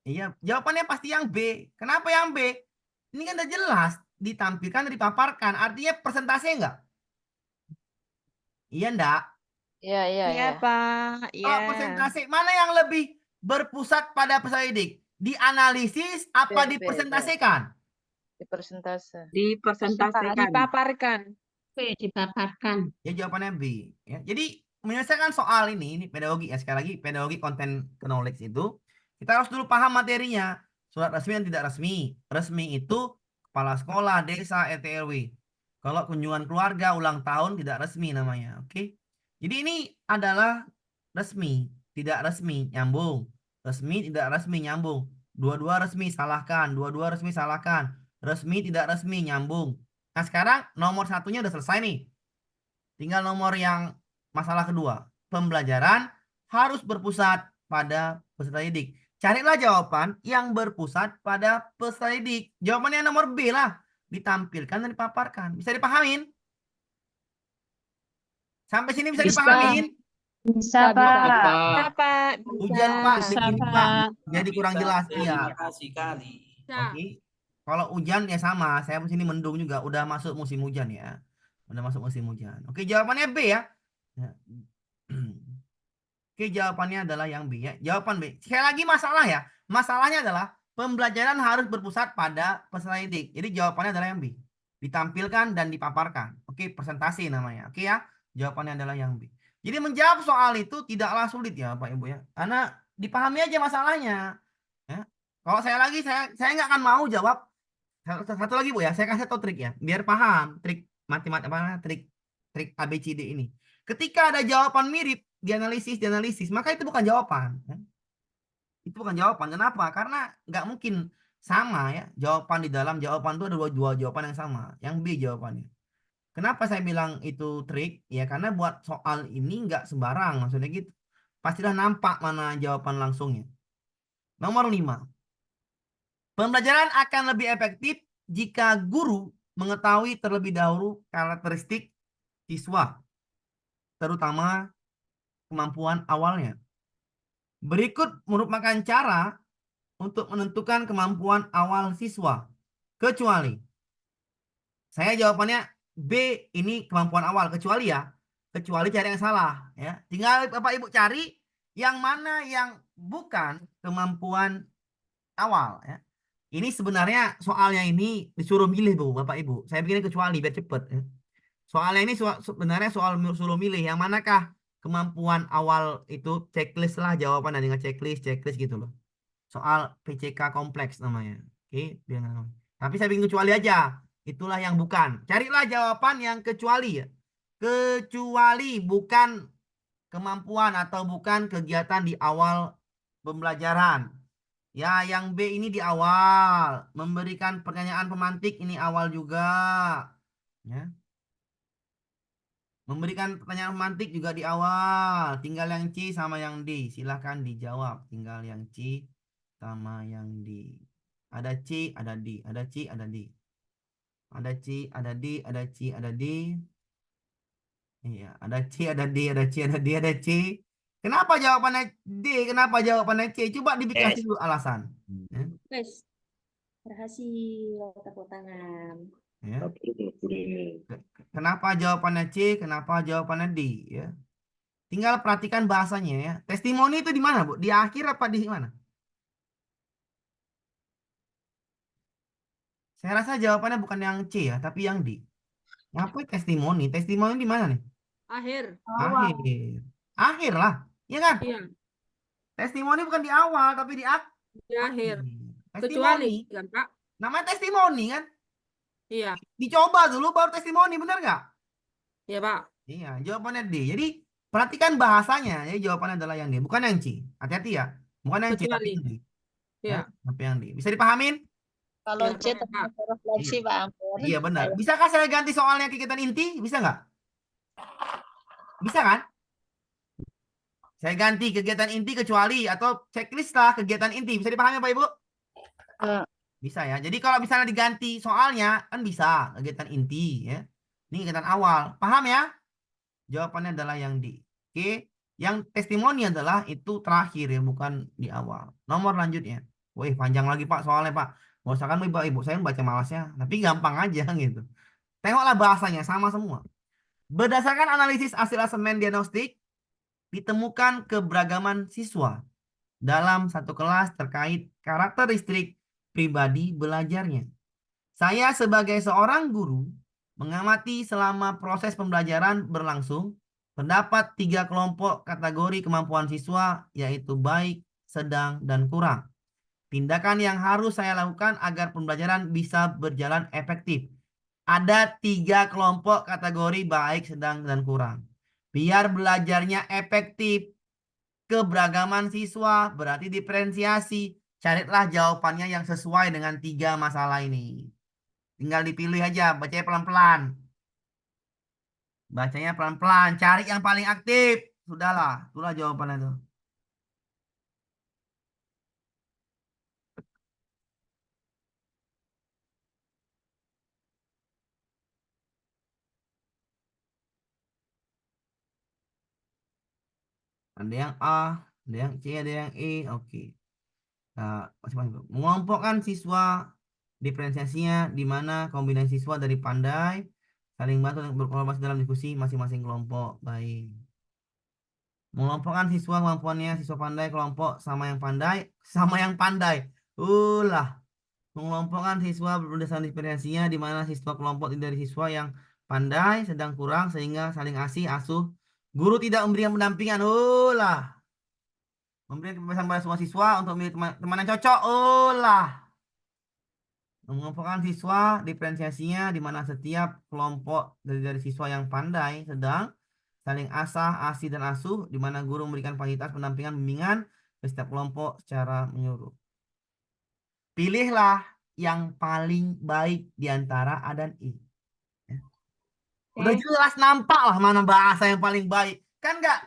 S1: Iya, jawabannya pasti yang B. Kenapa yang B? Ini kan udah jelas ditampilkan, dipaparkan. Artinya persentase enggak? Iya enggak?
S4: Iya, iya,
S2: Iya,
S4: iya.
S2: Pak. Iya.
S1: Kalau persentase mana yang lebih berpusat pada peserta didik? Dianalisis apa
S4: B.
S1: dipresentasikan?
S4: Di persentase.
S5: Dipresentasikan.
S2: Dipaparkan.
S5: Dipaparkan.
S1: Ya jawabannya B. Ya. Jadi menyelesaikan soal ini pedagogi ya, sekali lagi pedagogi content knowledge itu kita harus dulu paham materinya. Surat resmi dan tidak resmi. Resmi itu kepala sekolah, desa, RT RW. Kalau kunjungan keluarga, ulang tahun tidak resmi namanya. Oke. Jadi ini adalah resmi, tidak resmi, nyambung. Resmi, tidak resmi, nyambung. Dua-dua resmi, salahkan. Dua-dua resmi, salahkan. Resmi, tidak resmi, nyambung. Nah sekarang nomor satunya udah selesai nih. Tinggal nomor yang masalah kedua. Pembelajaran harus berpusat pada peserta didik. Carilah jawaban yang berpusat pada peserta didik. Jawabannya nomor B lah. Ditampilkan dan dipaparkan. Bisa dipahamin? Sampai sini bisa
S5: Bisa.
S1: dipahamin?
S3: Bisa,
S2: Bisa,
S3: bisa.
S2: Pak.
S1: Hujan Pak,
S5: Bisa,
S1: begini
S5: Pak.
S1: Pak. Jadi kurang jelas. Iya.
S6: Terima kasih kali.
S1: Oke. Kalau hujan ya sama. Saya di sini mendung juga. Udah masuk musim hujan ya. Udah masuk musim hujan. Oke, jawabannya B ya. Ya. Oke, jawabannya adalah yang B ya. Jawaban B. Sekali lagi masalah ya. Masalahnya adalah pembelajaran harus berpusat pada peserta didik. Jadi jawabannya adalah yang B. Ditampilkan dan dipaparkan. Oke, presentasi namanya. Oke ya. Jawabannya adalah yang B. Jadi menjawab soal itu tidaklah sulit ya Pak Ibu ya. Karena dipahami aja masalahnya. Ya. Kalau saya nggak akan mau jawab satu lagi Bu ya. Saya kasih tahu trik ya. Biar paham trik matematika apa trik ABCD ini. Ketika ada jawaban mirip dianalisis, maka itu bukan jawaban. Ya. Itu bukan jawaban. Kenapa? Karena nggak mungkin sama ya. Jawaban di dalam jawaban itu ada dua jawaban yang sama. Yang B jawabannya. Kenapa saya bilang itu trik? Ya karena buat soal ini nggak sembarang. Maksudnya gitu. Pastilah nampak mana jawaban langsungnya. Nomor 5. Pembelajaran akan lebih efektif jika guru mengetahui terlebih dahulu karakteristik siswa, terutama kemampuan awalnya. Berikut merupakan cara untuk menentukan kemampuan awal siswa. Kecuali, saya jawabannya B, ini kemampuan awal. Kecuali ya, kecuali cari yang salah. Ya. Tinggal Bapak Ibu cari yang mana yang bukan kemampuan awal. Ya. Ini sebenarnya soalnya ini disuruh milih Bu, Bapak Ibu. Saya bikin kecuali biar cepet. Ya. Soalnya ini sebenarnya soal suruh milih yang manakah kemampuan awal itu checklist lah jawaban dengan checklist gitu loh. Soal PCK kompleks namanya. Oke, biar tapi saya bikin kecuali aja. Itulah yang bukan. Carilah jawaban yang kecuali ya. Kecuali bukan kemampuan atau bukan kegiatan di awal pembelajaran. Ya, yang B ini di awal. Memberikan pertanyaan pemantik ini awal juga. Ya. Memberikan pertanyaan pemantik juga di awal. Tinggal yang C sama yang D. Silahkan dijawab. Tinggal yang C sama yang D. Ada C, ada D. Ada C, ada D. Ada C, ada D, ada C, ada D. Iya, ada C, ada D, ada C, ada D, ada C. Kenapa jawabannya D? Kenapa jawabannya C? Coba dikasih dulu alasan. Ya.
S5: Wes. Berhasil tepuk tangan.
S1: Ya. Kenapa jawabannya C? Kenapa jawabannya D? Ya. Tinggal perhatikan bahasanya ya. Testimoni itu di mana, Bu? Di akhir apa di mana? Saya rasa jawabannya bukan yang C ya, tapi yang D. Ngapain testimoni? Testimoni di mana nih?
S5: Akhir.
S1: Akhir. Akhir lah. Iya kan?
S5: Iya.
S1: Testimoni bukan di awal, tapi di akhir.
S5: Di akhir.
S1: Testimoni.
S5: Kecuali kan Pak?
S1: Namanya testimoni kan?
S5: Iya.
S1: Dicoba dulu baru testimoni, benar nggak?
S5: Iya Pak.
S1: Iya, jawabannya D. Jadi perhatikan bahasanya. Jadi jawabannya adalah yang D, bukan yang C. Hati-hati ya. Bukan yang C, tapi
S5: Kecuali.
S1: yang D. Ya,
S5: Iya.
S1: tapi yang D. Bisa dipahamin?
S4: Kalau
S5: Iya,
S4: C
S5: Pak.
S4: tentang refleksi Pak Ampur.
S1: Iya benar. Bisakah saya ganti soalnya kegiatan inti? Bisa nggak? Bisa kan? Saya ganti kegiatan inti kecuali atau checklist lah kegiatan inti. Bisa dipahami Pak Ibu? Bisa ya. Jadi kalau misalnya diganti soalnya kan bisa kegiatan inti ya. Ini kegiatan awal. Paham ya? Jawabannya adalah yang D. Oke. Yang testimoni adalah itu terakhir ya, bukan di awal. Nomor lanjutnya. Wih, panjang lagi Pak soalnya Pak. Nggak usah kan ibu saya baca malasnya, tapi gampang aja gitu. Tengoklah bahasanya sama semua. Berdasarkan analisis hasil asesmen diagnostik, ditemukan keberagaman siswa dalam satu kelas terkait karakteristik pribadi belajarnya. Saya sebagai seorang guru mengamati selama proses pembelajaran berlangsung, terdapat 3 kelompok kategori kemampuan siswa, yaitu baik, sedang, dan kurang. Tindakan yang harus saya lakukan agar pembelajaran bisa berjalan efektif. Ada 3 kelompok kategori baik, sedang, dan kurang. Biar belajarnya efektif, keberagaman siswa berarti diferensiasi. Carilah jawabannya yang sesuai dengan 3 masalah ini. Tinggal dipilih aja, bacanya pelan-pelan. Bacanya pelan-pelan, cari yang paling aktif. Sudahlah, itulah jawabannya itu. Ada yang A, ada yang C, ada yang E. Oke. Nah, masing-masing. Mengelompokkan siswa, diferensiasinya di mana kombinasi siswa dari pandai saling bantu dan berkolaborasi dalam diskusi masing-masing kelompok. Baik. Mengelompokkan siswa kemampuannya, siswa pandai kelompok sama yang pandai, sama yang pandai. Ulah. Mengelompokkan siswa berdasarkan diferensiasinya di mana siswa kelompok dari siswa yang pandai sedang kurang sehingga saling asih asuh. Guru tidak memberikan pendampingan. Ulah. Memberikan kebebasan pada semua siswa untuk memilih teman yang cocok. Ulah. Mengelompokkan siswa diferensiasinya di mana setiap kelompok dari siswa yang pandai sedang saling asah, asih, dan asuh di mana guru memberikan fasilitas pendampingan bimbingan ke setiap kelompok secara menyeluruh. Pilihlah yang paling baik di antara A dan I. Ya. Udah jelas nampak lah mana bahasa yang paling baik. Kan nggak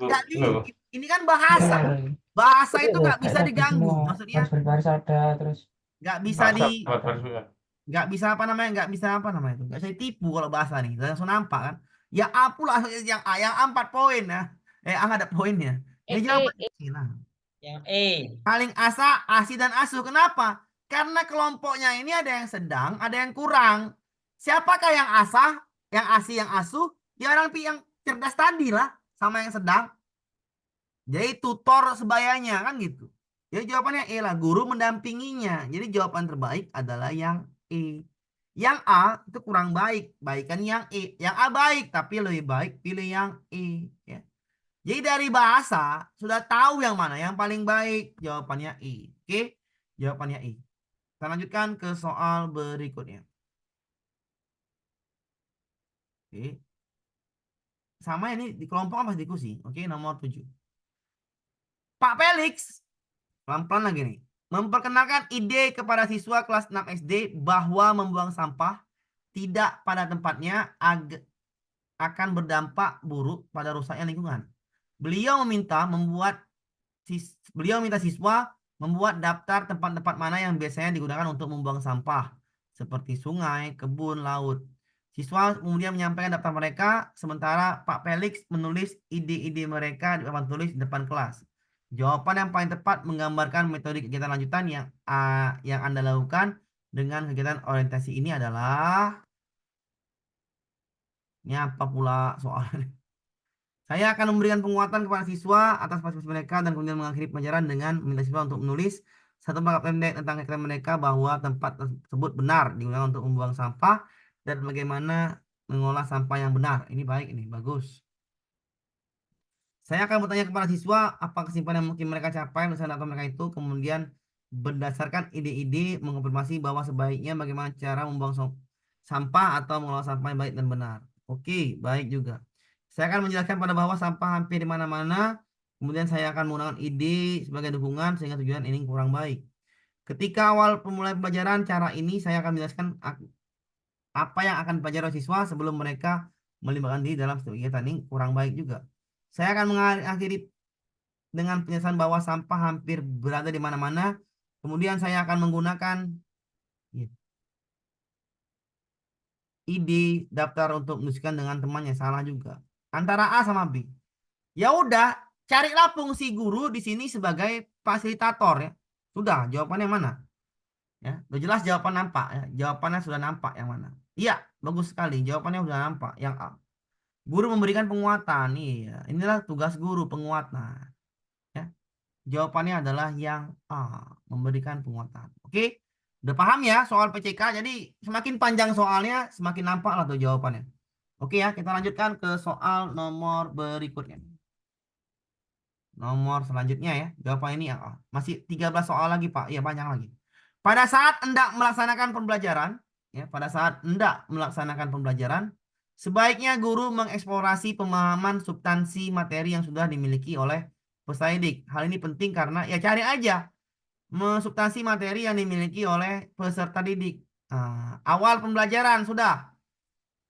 S1: ini kan bahasa. Bahasa itu nggak bisa diganggu. Maksudnya
S6: Baris ada terus
S1: nggak bisa nggak bisa apa namanya, nggak bisa apa namanya itu, nggak bisa ditipu kalau bahasa nih. Langsung nampak kan. Ya A pula yang A, yang A 4 poin ya. A nggak ada poinnya. Ini jawabannya C lah.
S6: yang E.
S1: Saling asa, asi, dan asuh. Kenapa? Karena kelompoknya ini ada yang sedang, ada yang kurang. Siapakah yang asah, yang asih, yang asuh? Ya orang yang cerdas tadi lah, sama yang sedang. Jadi tutor sebayanya kan gitu. Jadi jawabannya E lah, guru mendampinginya. Jadi jawaban terbaik adalah yang E. Yang A itu kurang baik, baikan yang E. Yang A baik, tapi lebih baik pilih yang E. Ya. Jadi dari bahasa sudah tahu yang mana yang paling baik. Jawabannya I. Oke, jawabannya I. Kita lanjutkan ke soal berikutnya. Oke. Sama ini di kelompok apa diskusi? Oke, nomor 7. Pak Felix, pelan-pelan lagi nih. Memperkenalkan ide kepada siswa kelas 6 SD bahwa membuang sampah tidak pada tempatnya akan berdampak buruk pada rusaknya lingkungan. Beliau minta siswa membuat daftar tempat-tempat mana yang biasanya digunakan untuk membuang sampah, seperti sungai, kebun, laut. Siswa kemudian menyampaikan daftar mereka, sementara Pak Felix menulis ide-ide mereka di papan tulis di depan kelas. Jawaban yang paling tepat menggambarkan metode kegiatan lanjutan yang Anda lakukan dengan kegiatan orientasi ini adalah... Ini apa pula soalnya? Saya akan memberikan penguatan kepada siswa atas partisipasi mereka dan kemudian mengakhiri pelajaran dengan meminta siswa untuk menulis satu paragraf pendek tentang keyakinan mereka bahwa tempat tersebut benar digunakan untuk membuang sampah dan bagaimana mengolah sampah yang benar. Ini baik, ini bagus. Saya akan bertanya kepada siswa apa kesimpulan yang mungkin mereka capai berdasarkan data mereka itu, kemudian berdasarkan ide-ide mengonfirmasi bahwa sebaiknya bagaimana cara membuang sampah atau mengolah sampah yang baik dan benar. Oke, baik juga. Saya akan menjelaskan pada bahwa sampah hampir di mana-mana. Kemudian saya akan menggunakan ide sebagai dukungan sehingga tujuan ini kurang baik. Ketika awal pemulai pelajaran, cara ini saya akan menjelaskan apa yang akan dipelajari oleh siswa sebelum mereka melibatkan diri dalam kegiatan ini kurang baik juga. Saya akan mengakhiri dengan penjelasan bahwa sampah hampir berada di mana-mana. Kemudian saya akan menggunakan ide daftar untuk menuliskan dengan temannya. Salah juga. Antara A sama B. Ya udah, carilah fungsi guru di sini sebagai fasilitator ya. Sudah, jawabannya mana? Ya, udah jelas jawaban nampak ya. Jawabannya sudah nampak yang mana? Iya, bagus sekali. Jawabannya sudah nampak yang A. Guru memberikan penguatan. Iya, inilah tugas guru, penguatan. Ya, jawabannya adalah yang A, memberikan penguatan. Oke, udah paham ya soal PCK? Jadi semakin panjang soalnya, semakin nampak lah tuh jawabannya. Oke ya, kita lanjutkan ke soal nomor berikutnya. Nomor selanjutnya ya. Jawaban ini yang A. Masih 13 soal lagi, Pak. Iya, banyak lagi. Pada saat hendak melaksanakan pembelajaran, ya, pada saat hendak melaksanakan pembelajaran, sebaiknya guru mengeksplorasi pemahaman substansi materi yang sudah dimiliki oleh peserta didik. Hal ini penting karena ya cari aja substansi materi yang dimiliki oleh peserta didik. Nah, awal pembelajaran sudah.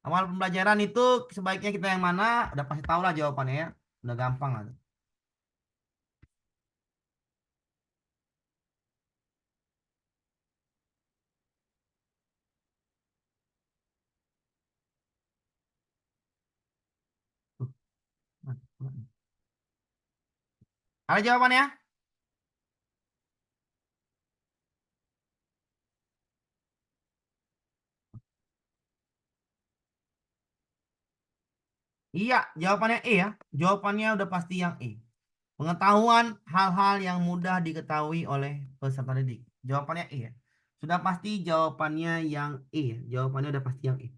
S1: Awal pembelajaran itu sebaiknya kita yang mana? Udah pasti tahu lah jawabannya ya. Udah gampang lah. Tuh, mana? Ada jawabannya? Iya, jawabannya E ya. Jawabannya udah pasti yang E. Pengetahuan hal-hal yang mudah diketahui oleh peserta didik. Jawabannya E ya. Sudah pasti jawabannya yang E ya. Jawabannya udah pasti yang E.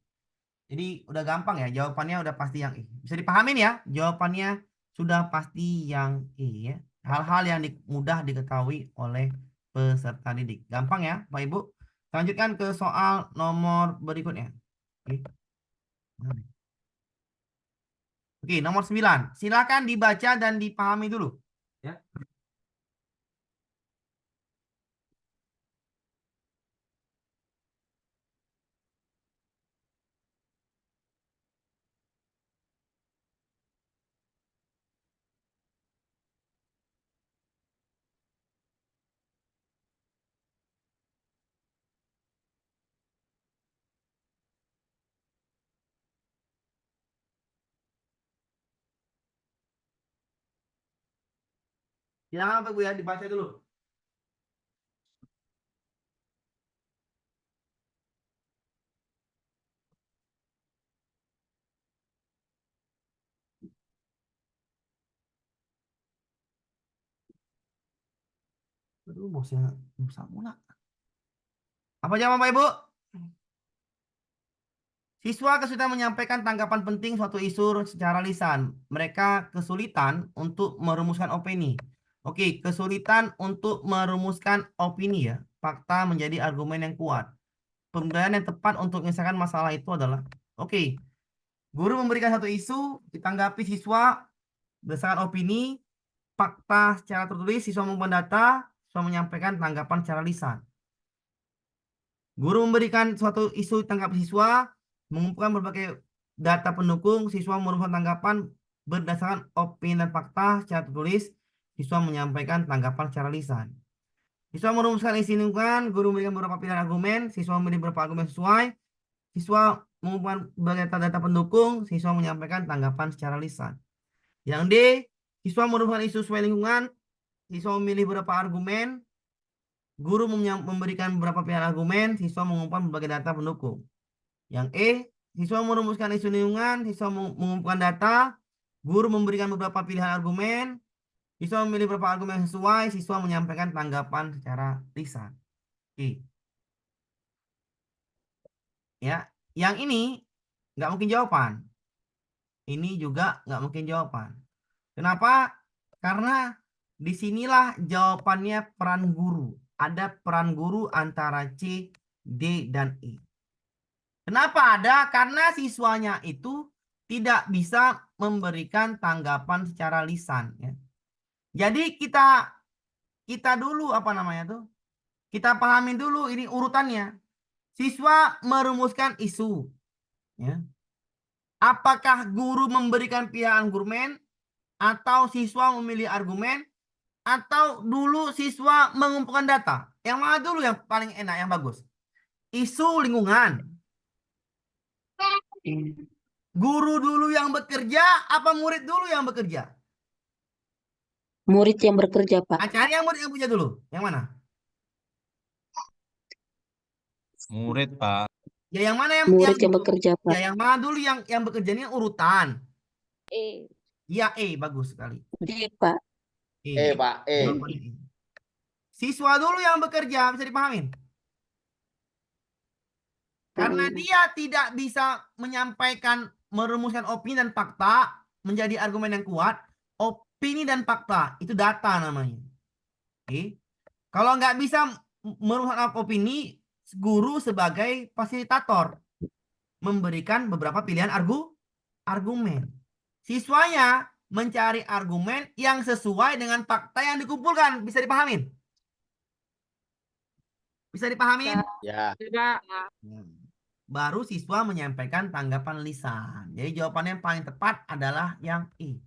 S1: Jadi udah gampang ya. Jawabannya udah pasti yang E. Bisa dipahamin ya. Jawabannya sudah pasti yang E ya. Hal-hal yang mudah diketahui oleh peserta didik. Gampang ya, Pak Ibu. Lanjutkan ke soal nomor berikutnya. Oke. Oke, nomor 9. Silakan dibaca dan dipahami dulu. Ya. Silakan Pak Bu ya, dibaca dulu. Aduh, bosnya bisa mula. Apa jawaban Pak Ibu? Siswa kesulitan menyampaikan tanggapan penting suatu isu secara lisan. Mereka kesulitan untuk merumuskan opini. Oke, kesulitan untuk merumuskan opini ya. Fakta menjadi argumen yang kuat. Pembedaan yang tepat untuk menyelesaikan masalah itu adalah, oke, guru memberikan satu isu, ditanggapi siswa berdasarkan opini, fakta secara tertulis, siswa mengumpulkan data, siswa menyampaikan tanggapan secara lisan. Guru memberikan suatu isu tangkap siswa, mengumpulkan berbagai data pendukung, siswa merumuskan tanggapan berdasarkan opini dan fakta secara tertulis, siswa menyampaikan tanggapan secara lisan. Siswa merumuskan isi lingkungan, guru memberikan beberapa pilihan argumen, siswa memilih beberapa argumen sesuai, siswa mengumpulkan berbagai data pendukung, siswa menyampaikan tanggapan secara lisan. Yang D, siswa merumuskan isu sesuai lingkungan, siswa memilih beberapa argumen, guru memberikan beberapa pilihan argumen, siswa mengumpulkan berbagai data pendukung. Yang E, siswa merumuskan isu lingkungan, siswa mengumpulkan data, guru memberikan beberapa pilihan argumen, siswa memilih beberapa argumen sesuai, siswa menyampaikan tanggapan secara lisan. Oke. Ya, yang ini nggak mungkin jawaban. Ini juga nggak mungkin jawaban. Kenapa? Karena disinilah jawabannya peran guru. Ada peran guru antara C, D, dan E. Kenapa ada? Karena siswanya itu tidak bisa memberikan tanggapan secara lisan. Ya. Jadi kita dulu apa namanya tuh? Kita pahamin dulu ini urutannya. Siswa merumuskan isu. Ya. Apakah guru memberikan pilihan argumen atau siswa memilih argumen atau dulu siswa mengumpulkan data? Yang mana dulu yang paling enak, yang bagus? Isu lingkungan. Guru dulu yang bekerja apa murid dulu yang bekerja?
S2: Murid yang bekerja, Pak.
S1: Cari yang murid yang punya dulu. Yang mana?
S7: Murid, Pak.
S1: Ya yang mana
S2: Murid yang bekerja, Pak.
S1: ya yang mana dulu yang bekerjanya urutan?
S3: E.
S1: Iya, bagus sekali.
S2: D, Pak.
S1: Pak, jawabannya E. Siswa dulu yang bekerja, bisa dipahamin? Karena dia tidak bisa menyampaikan, merumuskan opini dan fakta menjadi argumen yang kuat. Opini dan fakta itu data namanya. Oke. Kalau nggak bisa merumuskan opini, guru sebagai fasilitator memberikan beberapa pilihan argumen. Siswanya mencari argumen yang sesuai dengan fakta yang dikumpulkan. Bisa dipahamin? Bisa dipahamin?
S5: Ya, Pak.
S1: Baru siswa menyampaikan tanggapan lisan. Jadi jawaban yang paling tepat adalah yang I.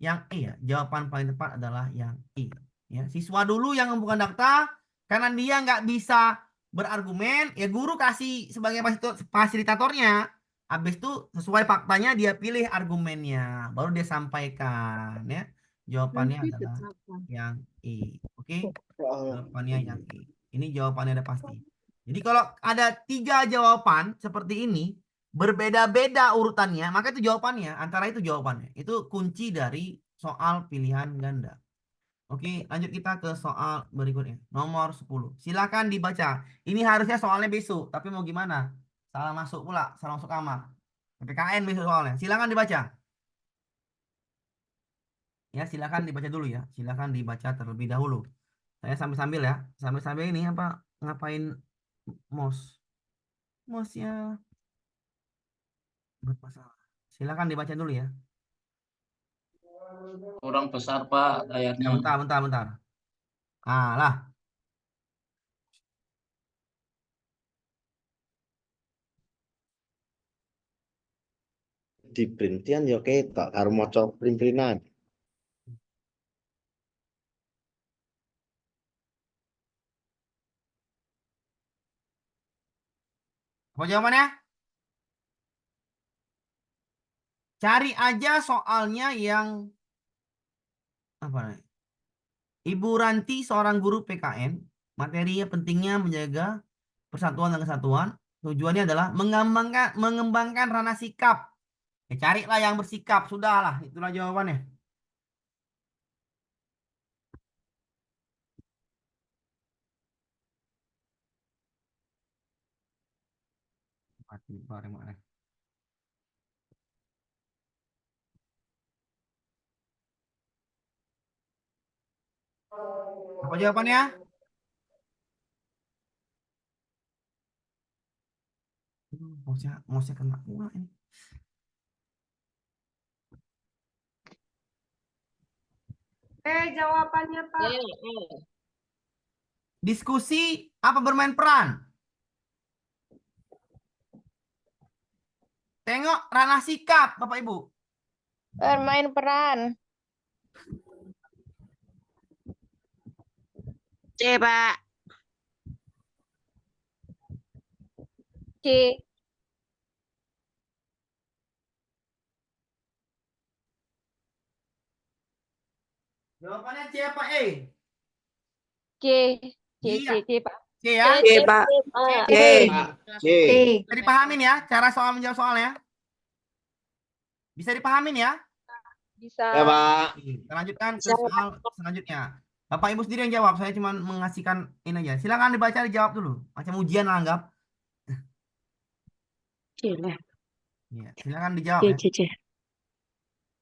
S1: Yang E ya. Jawaban paling tepat adalah yang I. Ya, siswa dulu yang mengumpulkan data, karena dia nggak bisa berargumen, ya guru kasih sebagai fasilitatornya. Habis itu sesuai faktanya dia pilih argumennya, baru dia sampaikan ya. Jawabannya
S5: Nanti
S1: adalah
S5: tetap.
S1: yang I. Oke? Jawabannya yang I. Ini jawabannya udah pasti. Jadi kalau ada 3 jawaban seperti ini, berbeda-beda urutannya, maka itu jawabannya. Antara itu jawabannya. Itu kunci dari soal pilihan ganda. Oke, lanjut kita ke soal berikutnya. Nomor 10. Silakan dibaca. Ini harusnya soalnya besok, tapi mau gimana? Salah masuk pula, salah masuk kamar. PPKN besok soalnya. Silakan dibaca. Ya, silakan dibaca dulu ya. Silakan dibaca terlebih dahulu. Saya sambil-sambil ya. Sambil-sambil ini apa? Ngapain mouse? Mouse-nya bermasalah. Silakan dibaca dulu ya.
S6: Kurang besar, Pak,
S1: Ya,
S6: layarnya.
S1: bentar. Ah, lah.
S8: Di printian ya ketok karo maca print-printan.
S1: Apa jawabannya? Cari aja soalnya yang apa namanya? Ibu Ranti seorang guru PKN. Materinya pentingnya menjaga persatuan dan kesatuan. Tujuannya adalah mengembangkan ranah sikap. Ya, carilah yang bersikap. Sudahlah, itulah jawabannya. Mati bareng mana? Apa jawabannya? Mouse-nya kena pula ini.
S5: Jawabannya, Pak.
S1: Diskusi apa bermain peran? Tengok ranah sikap, Bapak Ibu.
S4: Bermain peran.
S5: C, Pak.
S3: C.
S1: Jawabannya C apa E?
S3: C. C.
S1: Iya.
S3: C. Pak.
S1: C ya.
S3: C,
S5: Pak.
S3: Pak.
S5: C.
S8: C.
S1: Bisa dipahamin ya cara soal menjawab soalnya? Bisa dipahamin ya?
S3: Bisa.
S8: Ya, Pak.
S1: Kita lanjutkan ke soal selanjutnya. Bapak Ibu sendiri yang jawab, saya cuma mengasihkan ini aja. Silakan dibaca, dijawab dulu. Macam ujian lah anggap.
S2: C lah.
S1: Ya, silakan dijawab ya.
S2: C.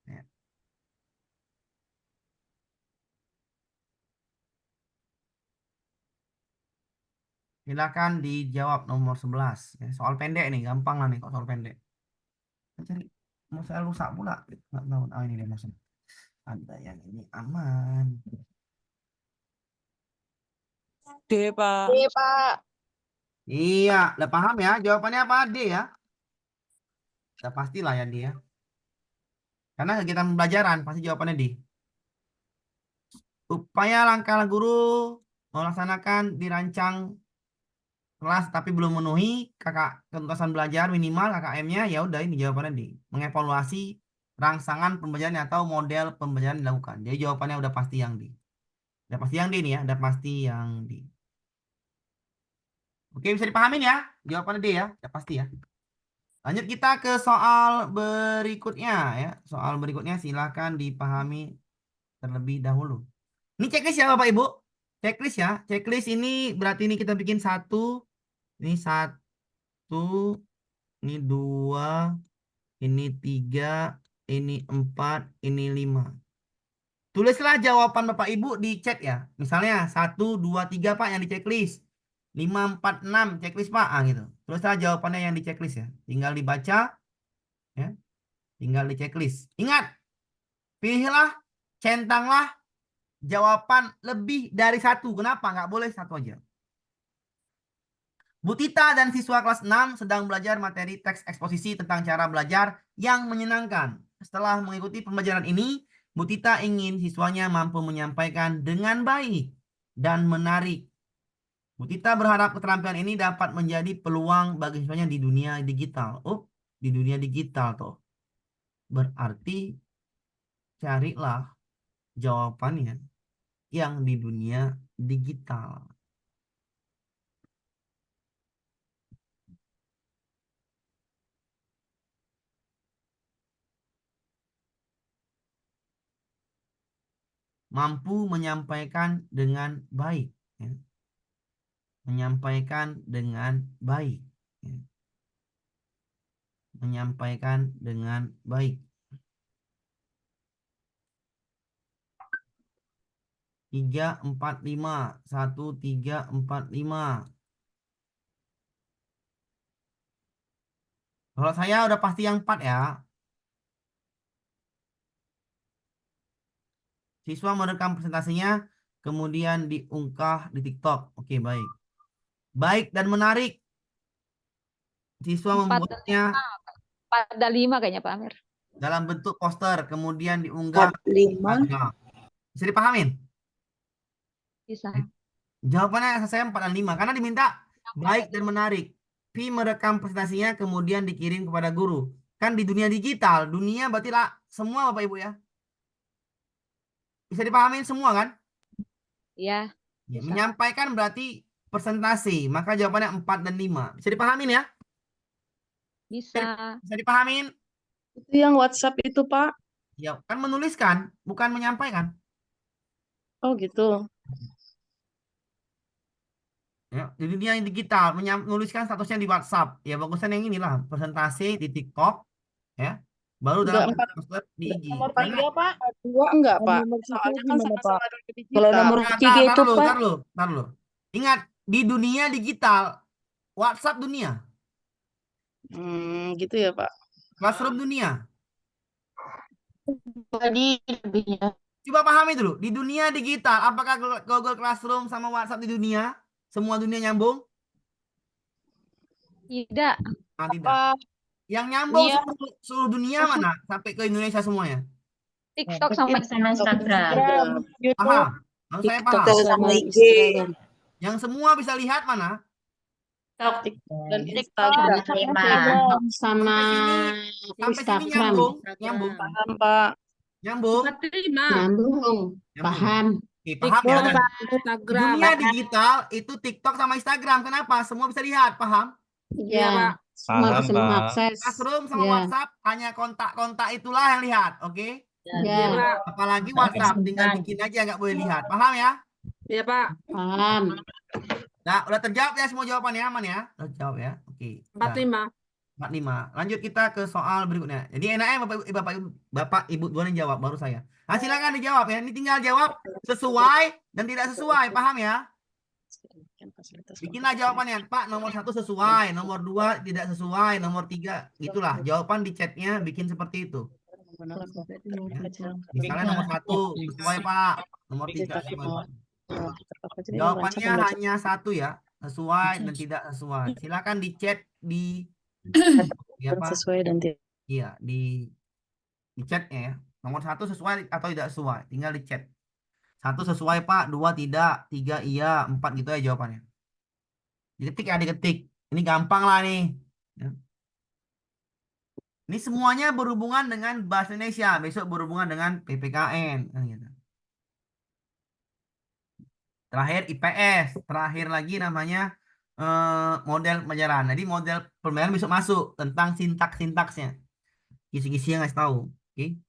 S1: Ya. Silakan dijawab nomor 11. Ya, soal pendek nih, gampang lah nih kok soal pendek. Cari mau saya rusak pula. Nggak tahu. Oh, ini dia maksudnya. Ada yang ini aman.
S5: D, Pak.
S4: D, Pak.
S1: Iya, udah paham ya? Jawabannya apa? D ya. Udah pastilah ya dia. Karena kegiatan pembelajaran pasti jawabannya D. Upaya langkah guru melaksanakan dirancang kelas tapi belum memenuhi ketuntasan belajar minimal KKM-nya, ya udah ini jawabannya D. Mengevaluasi rangsangan pembelajaran atau model pembelajaran dilakukan. Jadi jawabannya udah pasti yang D. Udah pasti yang D nih ya, udah pasti yang D. Oke, bisa dipahamin ya? Jawabannya D ya, ya pasti ya. Lanjut kita ke soal berikutnya ya. Soal berikutnya silakan dipahami terlebih dahulu. Ini checklist ya Bapak Ibu. Checklist ya. Checklist ini berarti ini kita bikin satu, ini satu, ini dua, ini tiga, ini empat, ini lima. Tulislah jawaban Bapak Ibu di chat ya. Misalnya 1, 2, 3 Pak yang di checklist. 5, 4, 6 checklist Pak. Ah, gitu. Tulislah jawabannya yang di checklist ya. Tinggal dibaca ya. Tinggal di checklist. Ingat, pilihlah, centanglah jawaban lebih dari satu. Kenapa? Nggak boleh satu aja. Bu Tita dan siswa kelas 6 sedang belajar materi teks eksposisi tentang cara belajar yang menyenangkan. Setelah mengikuti pembelajaran ini, Bu Tita ingin siswanya mampu menyampaikan dengan baik dan menarik. Bu Tita berharap keterampilan ini dapat menjadi peluang bagi siswanya di dunia digital. Oh, di dunia digital toh. Berarti carilah jawabannya yang di dunia digital. Mampu menyampaikan dengan baik. Ya. Menyampaikan dengan baik. Ya. Menyampaikan dengan baik. 3, 4, 5. 1, 3, 4, 5. Kalau saya udah pasti yang 4 ya. Siswa merekam presentasinya, kemudian diunggah di TikTok. Oke, baik. Baik dan menarik. Siswa
S3: 4 dan
S1: membuatnya
S3: 4 dan 5 kayaknya Pak Amir.
S1: dalam bentuk poster, kemudian diunggah.
S7: 45.
S1: Bisa dipahamin?
S3: Bisa.
S1: Jawabannya saya 4 dan 5. Karena diminta baik dan menarik. Pi merekam presentasinya, kemudian dikirim kepada guru. Kan di dunia digital, dunia berarti lah semua Bapak Ibu ya. Bisa dipahamin semua kan?
S3: Iya.
S1: Ya,
S3: Bisa.
S1: menyampaikan berarti presentasi. Maka jawabannya 4 dan 5. Bisa dipahamin ya?
S3: Bisa.
S1: Bisa dipahamin?
S7: Itu yang WhatsApp itu, Pak.
S1: Ya, kan menuliskan, bukan menyampaikan.
S7: Oh, gitu.
S1: Ya, di dunia yang digital, menuliskan statusnya di WhatsApp. Ya, bagusan yang inilah, presentasi di TikTok, ya. Baru dalam
S7: Enggak,
S1: poster di IG.
S7: Nomor
S1: Karena
S7: 3, Pak. 2 enggak, Pak.
S2: Nomor 3
S7: Soalnya kan
S2: gimana,
S7: sama-sama
S2: Pak?
S7: dunia digital.
S2: Kalau nomor
S1: Nah,
S2: 3 itu, Pak.
S1: tar lu. Ingat, di dunia digital, WhatsApp dunia,
S7: Gitu ya, Pak.
S1: Classroom dunia.
S2: Tadi lebihnya.
S1: Coba pahami dulu, di dunia digital, apakah Google Classroom sama WhatsApp di dunia? Semua dunia nyambung?
S3: Tidak.
S1: Ah, tidak. Yang nyambung
S7: Iya.
S1: seluruh dunia mana? Sampai ke Indonesia semuanya.
S3: TikTok sama
S7: Instagram, YouTube,
S1: Paham? Lalu saya paham.
S7: TikTok sama IG,
S1: Yang semua bisa lihat mana?
S7: dan Instagram.
S2: Sama
S1: Sampai sini nyambung. Nyambung.
S7: Paham, Pak.
S1: Nyambung.
S2: Nyambung. Paham.
S1: Oke, paham ya? Dan di
S5: Instagram.
S1: dunia digital itu TikTok sama Instagram. Kenapa? Semua bisa lihat, paham?
S2: Ya. Semua bisa mengakses.
S1: Classroom sama
S2: Ya.
S1: WhatsApp hanya kontak-kontak itulah yang lihat, oke?
S2: Ya.
S1: Apalagi WhatsApp tinggal bikin aja nggak boleh lihat, paham ya?
S5: Iya, Pak.
S2: Paham.
S1: Nah, udah terjawab ya semua jawabannya aman ya? Udah terjawab ya, oke.
S5: 45.
S1: 45. Lanjut kita ke soal berikutnya. Jadi enaknya Bapak Ibu duluan yang jawab baru saya. Nah, silakan dijawab ya. Ini tinggal jawab sesuai dan tidak sesuai, paham ya? Bikinlah jawabannya, Pak. Nomor 1 sesuai, nomor 2 tidak sesuai, nomor 3 gitulah. Jawaban di chatnya bikin seperti itu. Misalnya nomor 1 sesuai, Pak. Nomor 3 sesuai. Jawabannya hanya 1 ya, sesuai dan tidak sesuai. Silakan di chat di ya, Pak.
S7: Sesuai dan tidak.
S1: Iya, di chatnya ya. Nomor 1 sesuai atau tidak sesuai, tinggal di chat. 1 sesuai, Pak, 2 tidak, 3 iya, 4 gitu ya jawabannya. Diketik ya, diketik. Ini gampang lah nih. Ya. Ini semuanya berhubungan dengan bahasa Indonesia. Besok berhubungan dengan PPKN. Nah, gitu. Terakhir IPS. Terakhir lagi namanya model pembelajaran. Jadi model pembelajaran besok masuk tentang sintaks-sintaksnya. Kisi-kisi yang ngasih tahu. Oke.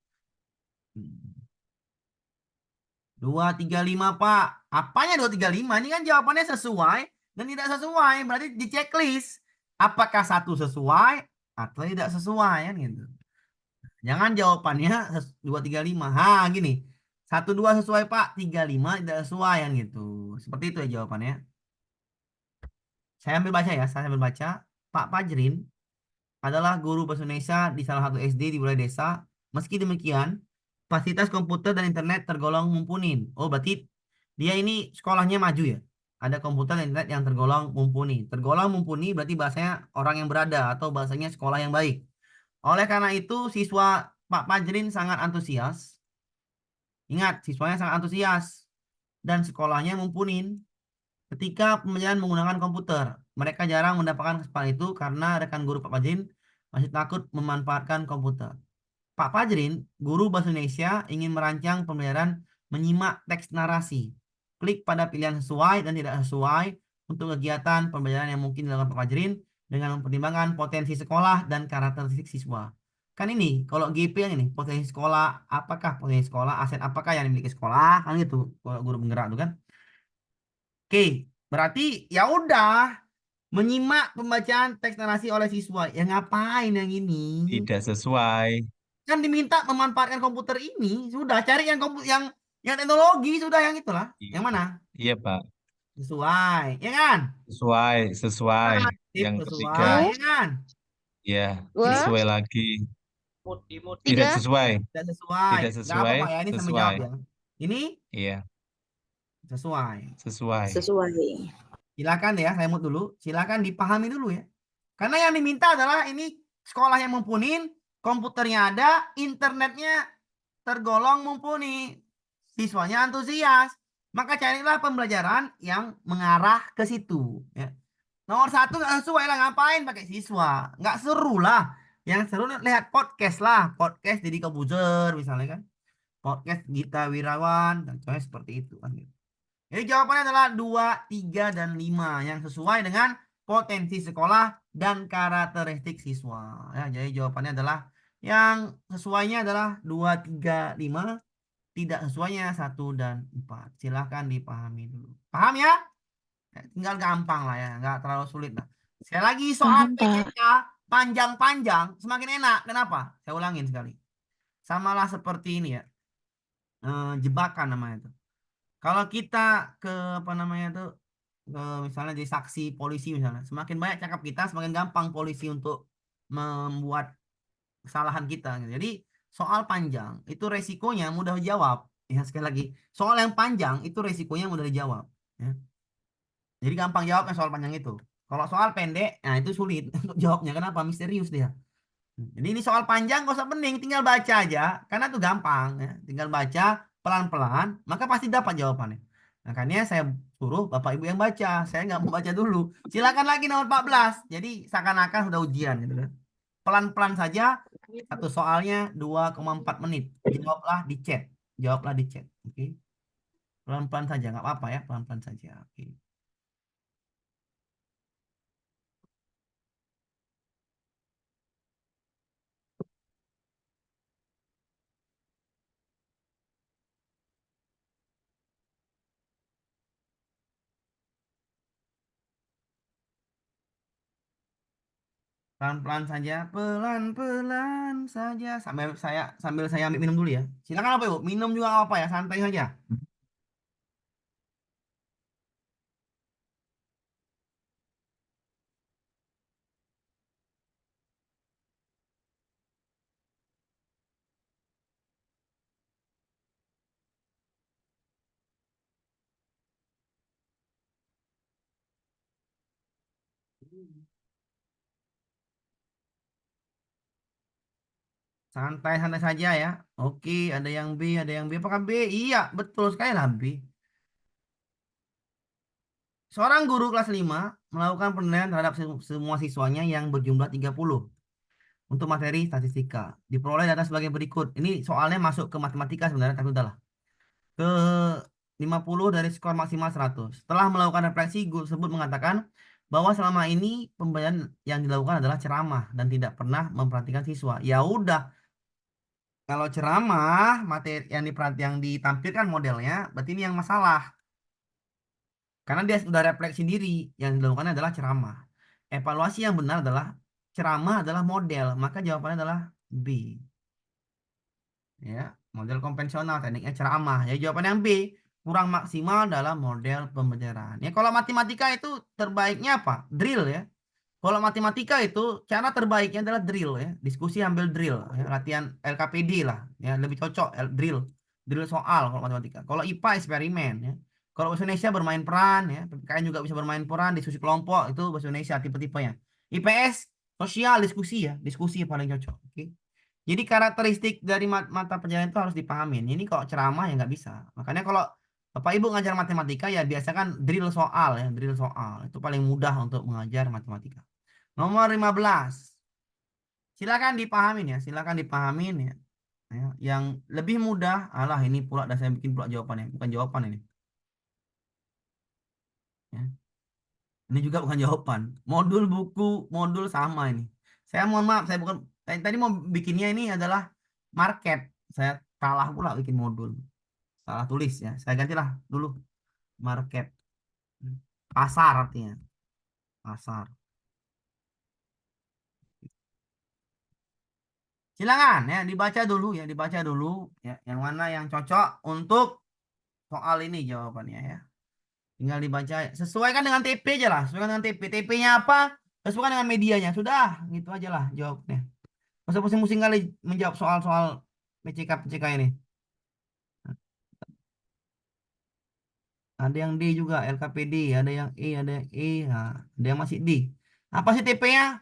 S1: 235 Pak. Apanya 235? Ini kan jawabannya sesuai dan tidak sesuai. Berarti di checklist. Apakah satu sesuai atau tidak sesuai kan gitu. Jangan jawabannya 235. Ha, gini. 12 sesuai Pak, 35 tidak sesuai kan gitu. Seperti itu ya jawabannya. Saya ambil baca ya, saya ambil baca. Pak Fajrin adalah guru bahasa Indonesia di salah satu SD di wilayah desa. Meski demikian, fasilitas komputer dan internet tergolong mumpuni. Oh, berarti dia ini sekolahnya maju ya. Ada komputer dan internet yang tergolong mumpuni. Tergolong mumpuni berarti bahasanya orang yang berada atau bahasanya sekolah yang baik. Oleh karena itu, siswa Pak Fajrin sangat antusias. Ingat, siswanya sangat antusias dan sekolahnya mumpuni ketika pembelajaran menggunakan komputer. Mereka jarang mendapatkan kesempatan itu karena rekan guru Pak Fajrin masih takut memanfaatkan komputer. Pak Fajrin, guru bahasa Indonesia, ingin merancang pembelajaran menyimak teks narasi. Klik pada pilihan sesuai dan tidak sesuai untuk kegiatan pembelajaran yang mungkin dilakukan Pak Fajrin dengan mempertimbangkan potensi sekolah dan karakteristik siswa. Kan ini, kalau GP yang ini, potensi sekolah, apakah potensi sekolah, aset apakah yang dimiliki sekolah, kan gitu, kalau guru penggerak itu kan. Oke, berarti ya udah menyimak pembacaan teks narasi oleh siswa. Ya ngapain yang ini?
S9: Tidak sesuai.
S1: Kan diminta memanfaatkan komputer ini. Sudah cari yang teknologi sudah yang itulah. Yang mana?
S9: Iya, Pak.
S1: Sesuai, ya kan?
S9: Sesuai.
S1: Tip
S9: Yang
S1: sesuai,
S9: ketiga,
S1: ya kan?
S9: ya,
S4: Dua,
S9: sesuai lagi. Tidak
S4: tiga,
S9: sesuai.
S1: Tidak sesuai.
S9: Tidak
S1: Nggak apa
S9: sesuai,
S1: Pak ya, ini sama
S9: sesuai.
S1: jawab ya. Ini
S9: Iya,
S1: sesuai.
S9: sesuai.
S7: Sesuai.
S1: Silakan ya, saya mute dulu. Silakan dipahami dulu ya. Karena yang diminta adalah ini sekolah yang mumpuni, komputernya ada, internetnya tergolong mumpuni, siswanya antusias. Maka carilah pembelajaran yang mengarah ke situ. Ya. Nomor satu nggak sesuai lah, ngapain pakai siswa? Nggak seru lah. Yang seru lihat podcast lah, podcast Deddy Kobuzer misalnya kan, podcast Gita Wirawan, contohnya seperti itu kan. Jadi jawabannya adalah 2, 3, dan 5 yang sesuai dengan potensi sekolah dan karakteristik siswa. Ya, jadi jawabannya adalah yang sesuainya adalah 2, 3, 5. Tidak sesuainya 1 dan 4. Silahkan dipahami dulu. Paham ya? Tinggal gampang lah ya, nggak terlalu sulit lah. Sekali lagi soal
S2: Paham, Pak.
S1: PJK panjang-panjang semakin enak. Kenapa? Saya ulangin sekali. Samalah seperti ini ya. Jebakan namanya itu. Kalau kita ke apa namanya itu misalnya jadi saksi polisi misalnya, semakin banyak cakap kita, semakin gampang polisi untuk membuat kesalahan kita. Jadi soal panjang itu resikonya mudah dijawab. Ya sekali lagi, soal yang panjang itu resikonya mudah dijawab. Ya. Jadi gampang jawabnya soal panjang itu. Kalau soal pendek, nah itu sulit untuk jawabnya. Kenapa? Misterius dia. Jadi ini soal panjang gak usah pening, tinggal baca aja. Karena itu gampang. Ya. Tinggal baca pelan-pelan, maka pasti dapat jawabannya. Makanya saya suruh Bapak Ibu yang baca. Saya nggak mau baca dulu. Silakan lagi nomor 14. Jadi seakan-akan sudah ujian gitu kan. Pelan-pelan saja. Satu soalnya 2,4 menit. Jawablah di chat. Jawablah di chat. Oke. Pelan-pelan saja. Nggak apa-apa ya. Pelan-pelan saja. Oke. Pelan-pelan saja, pelan-pelan saja. Sambil saya ambil minum dulu ya. Silakan apa Ibu? Minum juga nggak apa ya, santai saja. Santai-santai saja ya. Oke, ada yang B, ada yang B. Apakah B? Iya, betul sekali lah B. Seorang guru kelas 5 melakukan penilaian terhadap semua siswanya yang berjumlah 30 untuk materi statistika. Diperoleh data sebagai berikut. Ini soalnya masuk ke matematika sebenarnya, tapi udahlah. Ke 50 dari skor maksimal 100. Setelah melakukan refleksi, guru tersebut mengatakan bahwa selama ini pembelajaran yang dilakukan adalah ceramah dan tidak pernah memperhatikan siswa. Ya udah, kalau ceramah materi yang ditampilkan modelnya, berarti ini yang masalah. Karena dia sudah refleksi sendiri, yang dilakukan adalah ceramah. Evaluasi yang benar adalah ceramah adalah model, maka jawabannya adalah B. Ya, model konvensional tekniknya ceramah. Ya, jawaban yang B, kurang maksimal dalam model pembelajaran. Ya, kalau matematika itu terbaiknya apa? Drill ya. Kalau matematika itu cara terbaiknya adalah drill ya. Diskusi ambil drill ya. Latihan LKPD lah ya, lebih cocok drill. Drill soal kalau matematika. Kalau IPA eksperimen ya. Kalau bahasa Indonesia bermain peran ya. PPKN juga bisa bermain peran, diskusi kelompok itu bahasa Indonesia tipe-tipenya. IPS sosial diskusi ya. Diskusi paling cocok. Oke. Jadi karakteristik dari mata pelajaran itu harus dipahamin. Ini kalau ceramah ya nggak bisa. Makanya kalau Bapak Ibu ngajar matematika ya biasakan drill soal ya, drill soal. Itu paling mudah untuk mengajar matematika. Nomor 15. Silakan dipahamin ya, silakan dipahamin ya. Ya, yang lebih mudah, alah ini pula dan saya bikin pula jawabannya, bukan jawaban ini. Ya. Ini juga bukan jawaban. Modul buku, modul sama ini. Saya mohon maaf, saya bukan tadi mau bikinnya ini adalah market. Saya salah pula bikin modul. Salah tulis ya. Saya gantilah dulu market. Pasar artinya. Pasar. Silakan ya dibaca dulu ya, dibaca dulu ya. Yang mana yang cocok untuk soal ini jawabannya ya. Tinggal dibaca. Sesuaikan dengan TP aja lah. Sesuaikan dengan TP. TP-nya apa? Sesuaikan dengan medianya. Sudah, gitu aja lah jawabnya. Nggak usah pusing-pusing kali menjawab soal-soal PCK ini. Ada yang D juga, LKPD. Ada yang E, ada yang E. Nah, ada yang masih D. Apa sih TP-nya?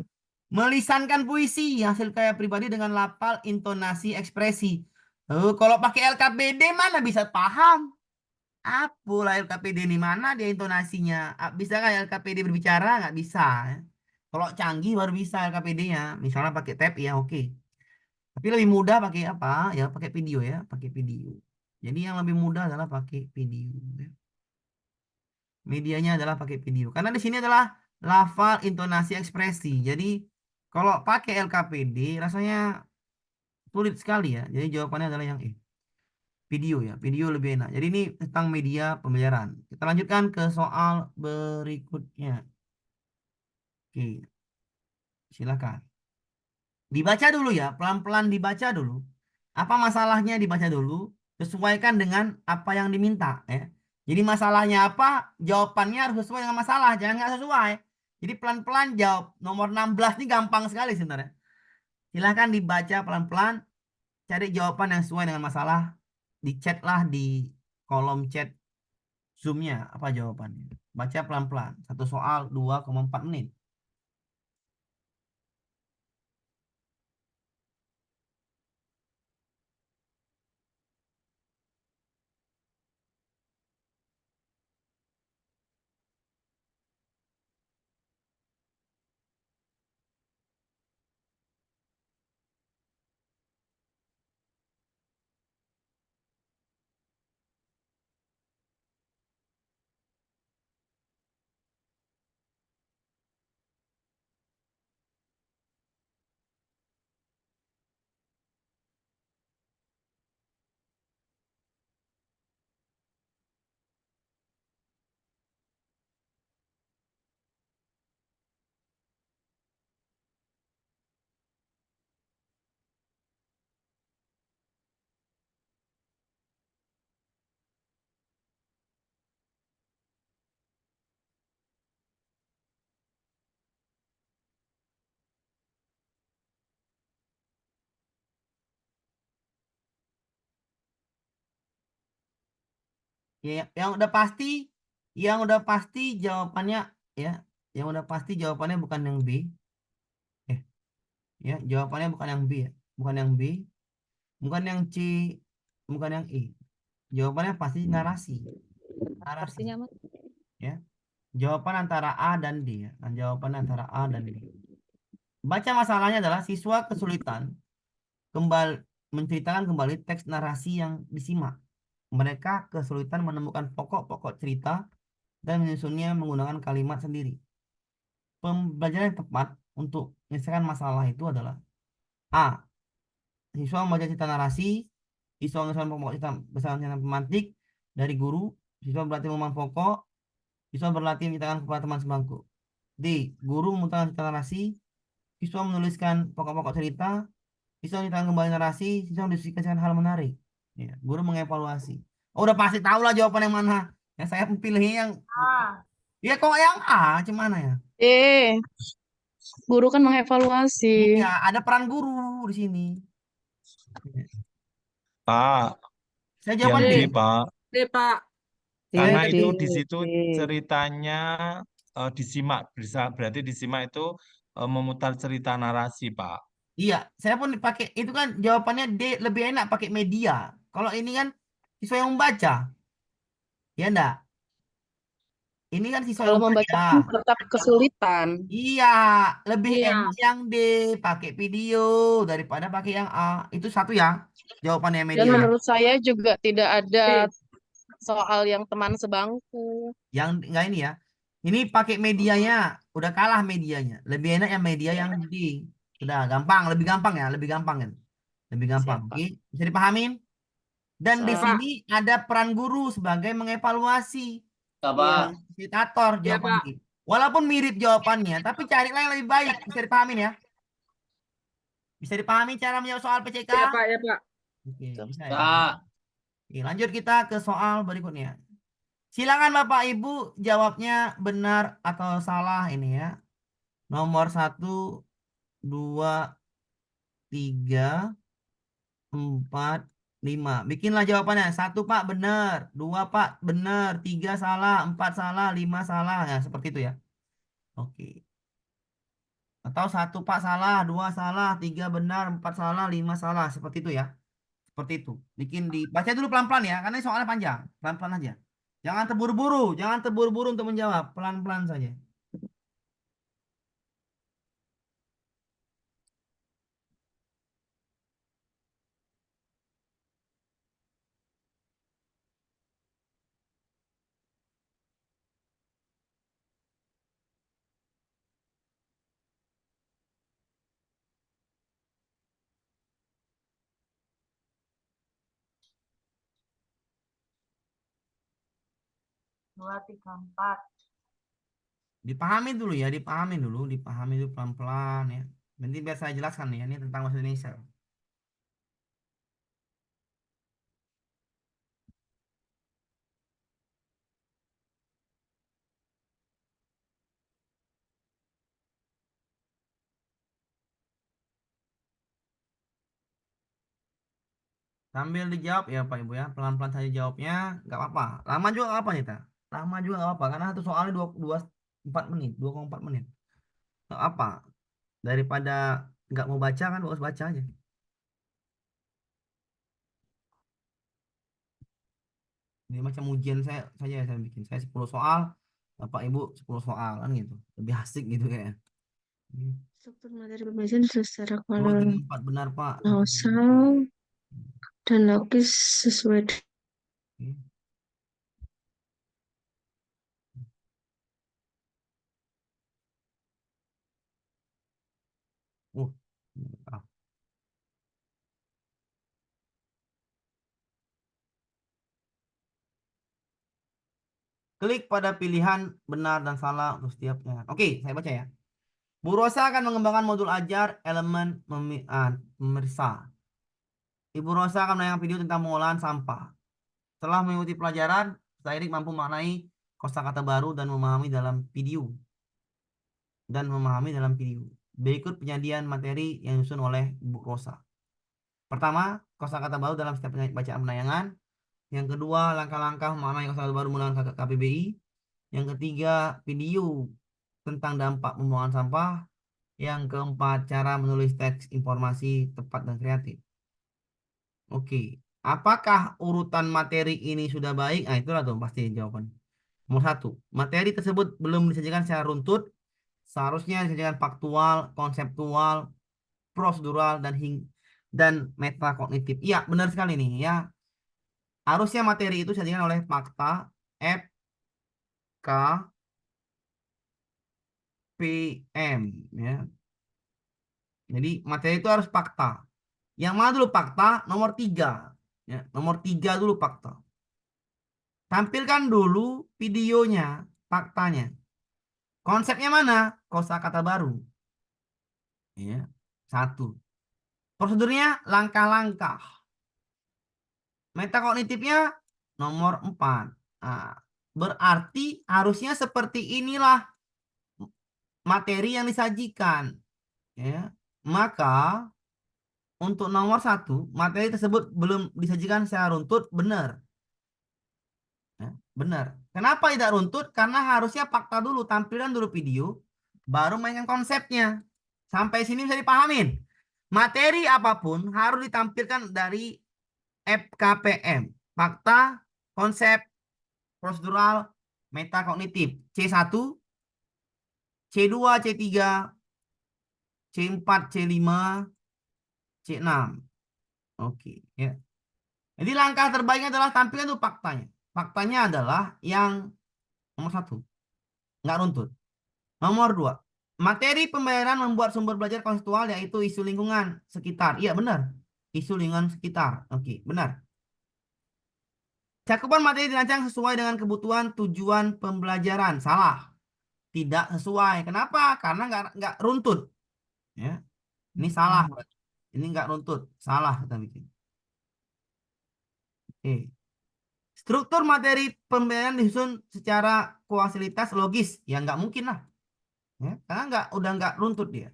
S1: Melisankan puisi hasil karya pribadi dengan lafal, intonasi, ekspresi. Kalau pakai LKPD mana bisa paham? Apalah LKPD ini mana dia intonasinya? Bisa kan LKPD berbicara? Nggak bisa. Ya. Kalau canggih baru bisa LKPD-nya. Misalnya pakai tab ya oke. Tapi lebih mudah pakai apa? Ya pakai video ya, pakai video. Jadi yang lebih mudah adalah pakai video. Ya. Medianya adalah pakai video. Karena di sini adalah lafal, intonasi, ekspresi. Jadi kalau pakai LKPD rasanya sulit sekali ya. Jadi jawabannya adalah yang E. Video ya, video lebih enak. Jadi ini tentang media pembelajaran. Kita lanjutkan ke soal berikutnya. Oke, silakan. Dibaca dulu ya, pelan-pelan dibaca dulu. Apa masalahnya dibaca dulu, sesuaikan dengan apa yang diminta ya. Jadi masalahnya apa, jawabannya harus sesuai dengan masalah, jangan nggak sesuai. Jadi pelan-pelan jawab. Nomor 16 ini gampang sekali sebenarnya. Silahkan dibaca pelan-pelan, cari jawaban yang sesuai dengan masalah. Di chat lah di kolom chat Zoom-nya apa jawabannya. Baca pelan-pelan. Satu soal 2,4 menit. Ya, yang udah pasti jawabannya ya, yang udah pasti jawabannya bukan yang B. Ya, jawabannya bukan yang B ya, bukan yang B, bukan yang C, bukan yang E. Jawabannya pasti narasi. Narasi.
S3: Artinya Mas.
S1: Ya. Jawaban antara A dan D ya. Dan jawaban antara A dan D. Baca masalahnya adalah siswa kesulitan kembali menceritakan kembali teks narasi yang disimak. Mereka kesulitan menemukan pokok-pokok cerita dan menyusunnya menggunakan kalimat sendiri. Pembelajaran yang tepat untuk menyelesaikan masalah itu adalah A. Siswa membaca cerita narasi, siswa menyelesaikan pokok cerita bersama dengan pemantik dari guru, siswa berlatih memahami pokok, siswa berlatih menceritakan kepada teman sebangku. D. Guru memutarkan cerita narasi, siswa menuliskan pokok-pokok cerita, siswa menceritakan kembali narasi, siswa mendiskusikan hal menarik. Ya, guru mengevaluasi. Oh, udah pasti tahu lah jawaban yang mana. Yang saya pilih yang ya kok yang A, gimana ya?
S7: Guru kan mengevaluasi.
S1: Iya, ada peran guru di sini.
S9: Pak,
S1: Saya
S9: yang
S1: jawaban
S9: D,
S1: B.
S9: Pak.
S5: D, Pak.
S9: Karena
S7: D.
S9: itu di situ ceritanya disimak, bisa berarti disimak itu memutar cerita narasi, Pak.
S1: Iya, saya pun dipakai itu kan jawabannya D, lebih enak pakai media. Kalau ini kan siswa yang membaca, ya enggak? Ini kan siswa yang
S7: Kalau
S1: membaca.
S7: membaca kan tetap kesulitan.
S1: Iya, lebih
S5: Iya.
S1: enak yang D pakai video daripada pakai yang A. Itu satu ya jawabannya
S7: Dan
S1: media ya.
S7: menurut saya juga tidak ada
S5: D.
S7: soal yang teman sebangku.
S1: Yang enggak ini ya. Ini pakai medianya, udah kalah medianya. Lebih enak yang media yang D. Sudah gampang, lebih gampang ya, lebih gampang kan. Lebih gampang.
S7: Siapa?
S1: Oke, bisa dipahamin? Dan di
S7: Bisa.
S5: Pak.
S1: sini ada peran guru sebagai mengevaluasi.
S7: Iya.
S1: Fasilitator
S5: Iya,
S1: jawaban
S5: Pak.
S1: D. Walaupun mirip jawabannya, tapi carilah yang lebih baik. Bisa dipahamin ya? Bisa dipahami cara menjawab soal PCK?
S5: Iya, Pak. Ya, Pak.
S1: Oke, bisa ya. Oke, lanjut kita ke soal berikutnya. Silakan Bapak Ibu jawabnya benar atau salah ini ya. Nomor 1, 2, 3, 4, 5. Bikinlah jawabannya. 1 Pak benar, 2 Pak benar, 3 salah, 4 salah, 5 salah. Ya, seperti itu ya. Oke. Atau 1 Pak salah, 2 salah, 3 benar, 4 salah, 5 salah. Seperti itu ya. Seperti itu. Bikin baca dulu pelan-pelan ya, karena ini soalnya panjang. Pelan-pelan aja. Jangan terburu-buru, jangan terburu-buru untuk menjawab. Pelan-pelan saja. Dipahami dulu ya, dipahami dulu pelan-pelan ya. Nanti biar saya jelaskan ya, ini tentang bahasa Indonesia. Sambil dijawab ya Pak Ibu ya, pelan-pelan saja jawabnya, nggak apa-apa. Lama juga nggak apa kita. Lama juga nggak apa, karena satu soalnya 4 menit, 2,4 menit. Nggak apa, daripada nggak mau baca kan, bagus baca aja. Ini macam ujian saya bikin. Saya 10 soal, Bapak Ibu 10 soal kan gitu. Lebih asik gitu kayak.
S2: Struktur materi pembelajaran secara
S1: 2, 3, 4 benar Pak.
S2: kolosal dan logis sesuai
S1: Oke. Ah. Klik pada pilihan benar dan salah untuk setiapnya. Oke, saya baca ya. Bu Rosa akan mengembangkan modul ajar elemen memeriksa. Ibu Rosa akan menayangkan video tentang pengolahan sampah. Setelah mengikuti pelajaran, Sairik mampu memaknai kosakata baru dan memahami dalam video. Berikut penyajian materi yang disusun oleh Bu Rosa. Pertama, kosakata baru dalam setiap bacaan penayangan. Yang kedua, langkah-langkah memaknai kosakata baru menggunakan KBBI. Yang ketiga, video tentang dampak pembuangan sampah. Yang keempat, cara menulis teks informasi tepat dan kreatif. Oke, apakah urutan materi ini sudah baik? Nah, itulah tuh pasti jawaban. Nomor 1, materi tersebut belum disajikan secara runtut. Seharusnya disajikan faktual, konseptual, prosedural, dan metakognitif. Iya, benar sekali nih ya. Harusnya materi itu disajikan oleh fakta, F, K, KPM ya. Jadi materi itu harus fakta. Yang mana dulu fakta? Nomor 3 ya. Nomor 3 dulu fakta. Tampilkan dulu videonya, faktanya. Konsepnya mana? Kosakata baru. Ya. 1. Prosedurnya langkah-langkah. Metakognitifnya nomor 4. Nah, berarti harusnya seperti inilah materi yang disajikan. Ya. Maka untuk nomor 1, materi tersebut belum disajikan secara runtut, benar. Ya, benar. Kenapa tidak runtut? Karena harusnya fakta dulu, tampilkan dulu video, baru mainkan konsepnya. Sampai sini bisa dipahamin. Materi apapun harus ditampilkan dari FKPM. Fakta, konsep, prosedural, metakognitif. C1, C2, C3, C4, C5, C6. Oke, ya. Jadi langkah terbaiknya adalah tampilkan tuh faktanya. Faktanya adalah yang nomor 1, nggak runtut. Nomor 2, materi pembayaran membuat sumber belajar konseptual yaitu isu lingkungan sekitar. Iya benar, isu lingkungan sekitar. Oke, benar. Cakupan materi dirancang sesuai dengan kebutuhan tujuan pembelajaran. Salah, tidak sesuai. Kenapa? Karena nggak runtut. Ya, ini salah. Ini nggak runtut, salah kita bikin. Oke. Struktur materi pembayaran disusun secara kuasilitas logis, ya nggak mungkin lah, ya, karena udah nggak runtut dia.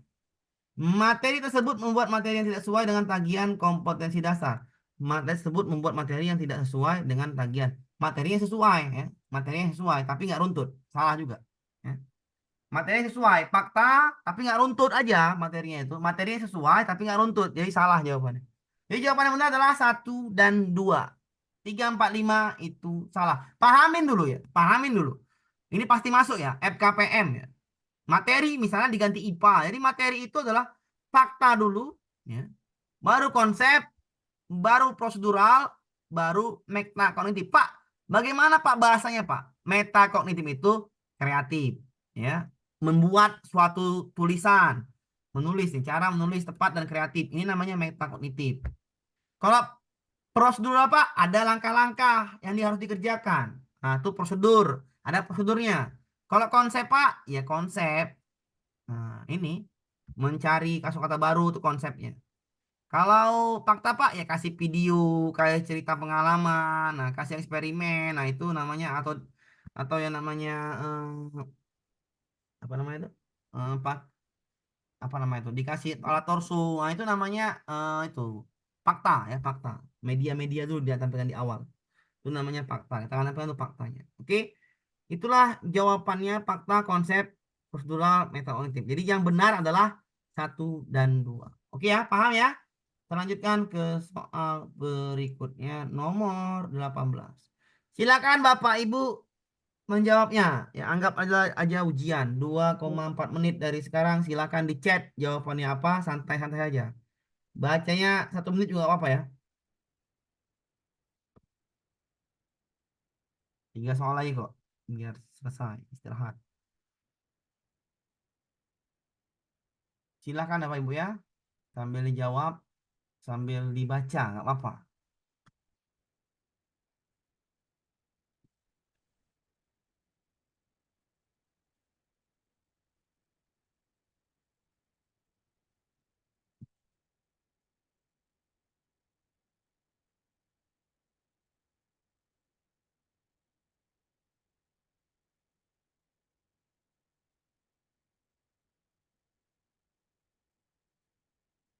S1: Materi tersebut membuat materi yang tidak sesuai dengan tagihan kompetensi dasar. Materi tersebut membuat materi yang tidak sesuai dengan tagihan. Materinya sesuai, ya, materinya sesuai, tapi nggak runtut, salah juga. Ya. Materinya sesuai, fakta, tapi nggak runtut aja materinya itu. Materinya sesuai, tapi nggak runtut, jadi salah jawabannya. Jadi jawaban yang benar adalah 1 dan 2. 3, 4, 5 itu salah. Pahamin dulu ya. Pahamin dulu. Ini pasti masuk ya. FKPM ya. Materi misalnya diganti IPA. Jadi materi itu adalah fakta dulu. Ya. Baru konsep. Baru prosedural. Baru metakognitif. Pak, bagaimana Pak bahasanya Pak? Metakognitif itu kreatif. Ya. Membuat suatu tulisan. Menulis. Cara menulis tepat dan kreatif. Ini namanya metakognitif. Kalau prosedur apa? Ada langkah-langkah yang harus dikerjakan. Nah, itu prosedur. Ada prosedurnya. Kalau konsep Pak, ya konsep. Nah, ini mencari kosakata baru itu konsepnya. Kalau fakta Pak, ya kasih video, kayak cerita pengalaman, nah kasih eksperimen, nah itu namanya atau yang namanya apa namanya itu? Apa namanya itu? Dikasih alat torso, nah itu namanya itu fakta ya, fakta. Media-media dulu dia tampilkan di awal. Itu namanya fakta. Kita akan tampilkan itu faktanya. Oke. Itulah jawabannya fakta, konsep, prosedural, metakognitif. Jadi yang benar adalah 1 dan 2. Oke ya, paham ya? Kita lanjutkan ke soal berikutnya nomor 18. Silakan Bapak Ibu menjawabnya. Ya, anggap aja ujian 2,4 menit dari sekarang. Silakan di chat jawabannya apa, santai-santai aja. Bacanya 1 menit juga apa ya. 3 soal lagi kok, biar selesai istirahat. Silakan Bapak Ibu ya, sambil dijawab, sambil dibaca, nggak apa-apa.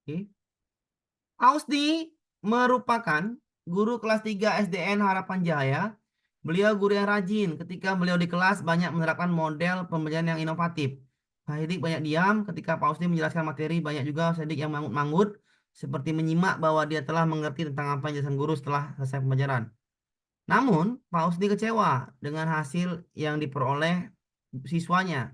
S1: Oke. Ausdi merupakan guru kelas 3 SDN Harapan Jaya. Beliau guru yang rajin. Ketika beliau di kelas banyak menerapkan model pembelajaran yang inovatif. Pak Sidik banyak diam. Ketika Pak Ausdi menjelaskan materi, banyak juga Pak Sidik yang mangut-mangut. Seperti menyimak bahwa dia telah mengerti tentang apa yang dijelaskan guru setelah selesai pembelajaran. Namun, Pak Usdi kecewa dengan hasil yang diperoleh siswanya.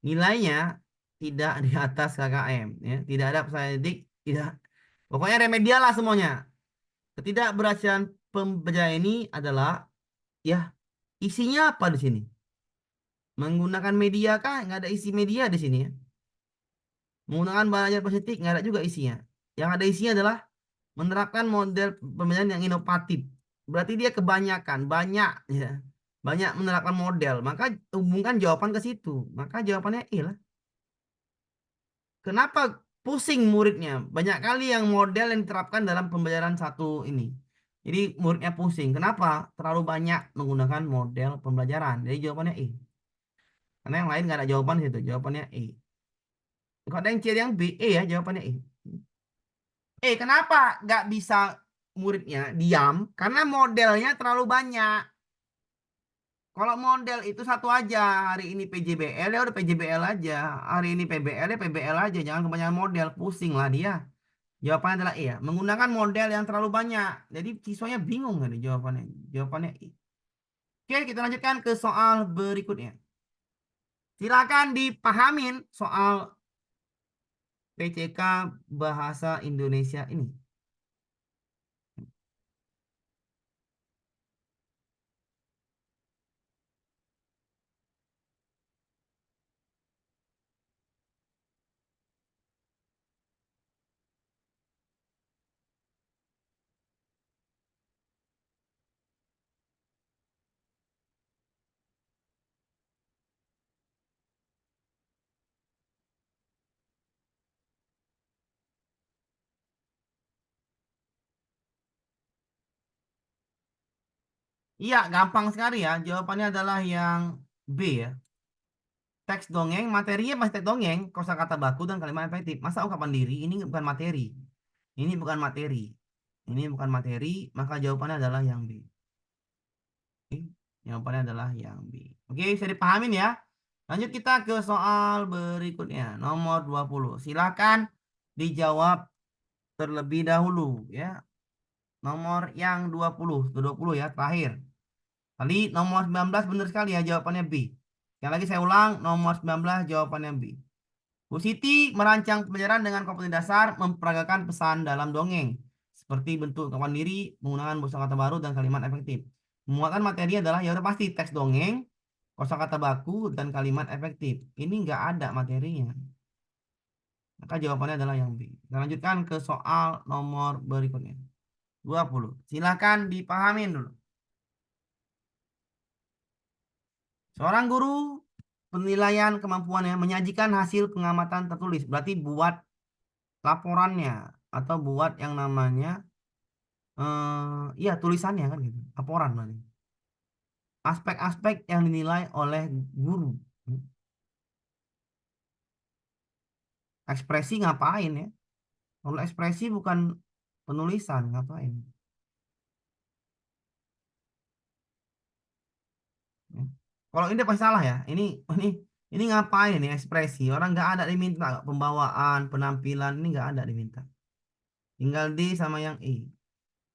S1: Nilainya tidak di atas KKM, ya. Tidak ada peserta didik, tidak. Pokoknya remedial lah semuanya. Ketidakberhasilan pembelajaran ini adalah ya isinya apa di sini? Menggunakan media kah? Nggak ada isi media di sini ya. Menggunakan belajar positif nggak ada juga isinya. Yang ada isinya adalah menerapkan model pembelajaran yang inovatif. Berarti dia kebanyakan, banyak ya. Banyak menerapkan model. Maka hubungkan jawaban ke situ. Maka jawabannya E lah. Kenapa pusing muridnya? Banyak kali yang model yang diterapkan dalam pembelajaran satu ini. Jadi muridnya pusing. Kenapa? Terlalu banyak menggunakan model pembelajaran. Jadi jawabannya E. Karena yang lain nggak ada jawaban di situ. Jawabannya E. Kalau ada yang C yang B, E ya jawabannya E. Kenapa nggak bisa muridnya diam? Karena modelnya terlalu banyak. Kalau model itu satu aja, hari ini PJBL ya udah PJBL aja, hari ini PBL ya PBL aja, jangan kebanyakan model, pusing lah dia. Jawabannya adalah E ya, menggunakan model yang terlalu banyak. Jadi siswanya bingung kan jawabannya. Jawabannya E. Oke, kita lanjutkan ke soal berikutnya. Silakan dipahamin soal PCK Bahasa Indonesia ini. Iya, gampang sekali ya. Jawabannya adalah yang B ya. Teks dongeng, materinya pasti teks dongeng, kosakata baku dan kalimat efektif. Masa ungkapan diri ini bukan materi. Ini bukan materi. Ini bukan materi, maka jawabannya adalah yang B. Oke, jawabannya adalah yang B. Oke, bisa dipahamin ya. Lanjut kita ke soal berikutnya, nomor 20. Silakan dijawab terlebih dahulu ya. Nomor yang 20, 20 ya, terakhir. Tadi nomor 19 benar sekali ya jawabannya B. Sekali lagi saya ulang, nomor 19 jawabannya B. Bu Siti merancang pembelajaran dengan kompetensi dasar memperagakan pesan dalam dongeng. Seperti bentuk ungkapan diri, menggunakan kosakata baru dan kalimat efektif. Memuatkan materi adalah ya udah pasti teks dongeng, kosakata baku dan kalimat efektif. Ini nggak ada materinya. Maka jawabannya adalah yang B. Kita lanjutkan ke soal nomor berikutnya. 20. Silakan dipahamin dulu. Seorang guru penilaian kemampuannya menyajikan hasil pengamatan tertulis. Berarti buat laporannya atau buat yang namanya iya tulisannya kan gitu. Laporan berarti. Aspek-aspek yang dinilai oleh guru. Ekspresi ngapain ya? Kalau ekspresi bukan penulisan, ngapain? Kalau ini pasti salah ya. Ini ngapain ini ekspresi? Orang nggak ada diminta pembawaan, penampilan ini nggak ada diminta. Tinggal D sama yang E.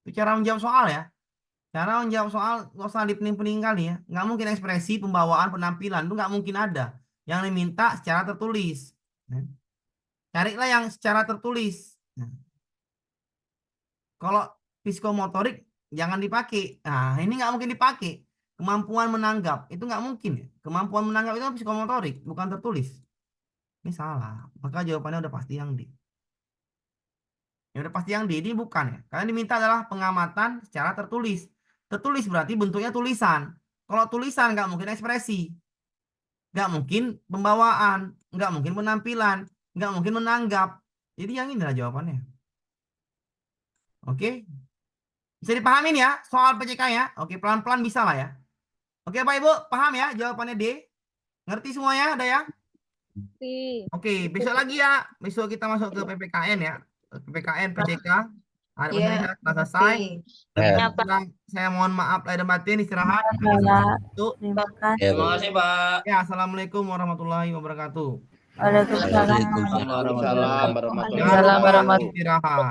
S1: Itu cara menjawab soal ya. Cara menjawab soal nggak usah dipening-pening kali ya. Nggak mungkin ekspresi, pembawaan, penampilan itu nggak mungkin ada. Yang diminta secara tertulis. Nah, carilah yang secara tertulis. Nah, kalau psikomotorik jangan dipakai. Nah, ini nggak mungkin dipakai. Kemampuan menanggap itu nggak mungkin ya. Kemampuan menanggap itu psikomotorik, bukan tertulis. Ini salah. Maka jawabannya udah pasti yang D. Ya udah pasti yang D ini bukan ya. Karena diminta adalah pengamatan secara tertulis. Tertulis berarti bentuknya tulisan. Kalau tulisan nggak mungkin ekspresi, nggak mungkin pembawaan, nggak mungkin penampilan, nggak mungkin menanggap. Jadi yang inilah jawabannya. Oke, bisa dipahamin ya soal PCK ya. Oke, pelan-pelan bisa lah ya. Oke, Pak Ibu, paham ya jawabannya D? Ngerti semuanya ada ya? Oke, besok lagi ya. Besok kita masuk ke PPKN ya. PPKN, PCK. Hari
S4: Iya,
S1: ini sudah selesai.
S8: Ya.
S1: Saya mohon maaf lahir dan batin, istirahat. Untuk
S2: Terima kasih.
S7: Terima kasih, Pak.
S1: ya, assalamualaikum warahmatullahi wabarakatuh.
S2: Waalaikumsalam.
S8: Waalaikumsalam warahmatullahi
S1: Jangan lupa
S8: wabarakatuh.
S1: istirahat.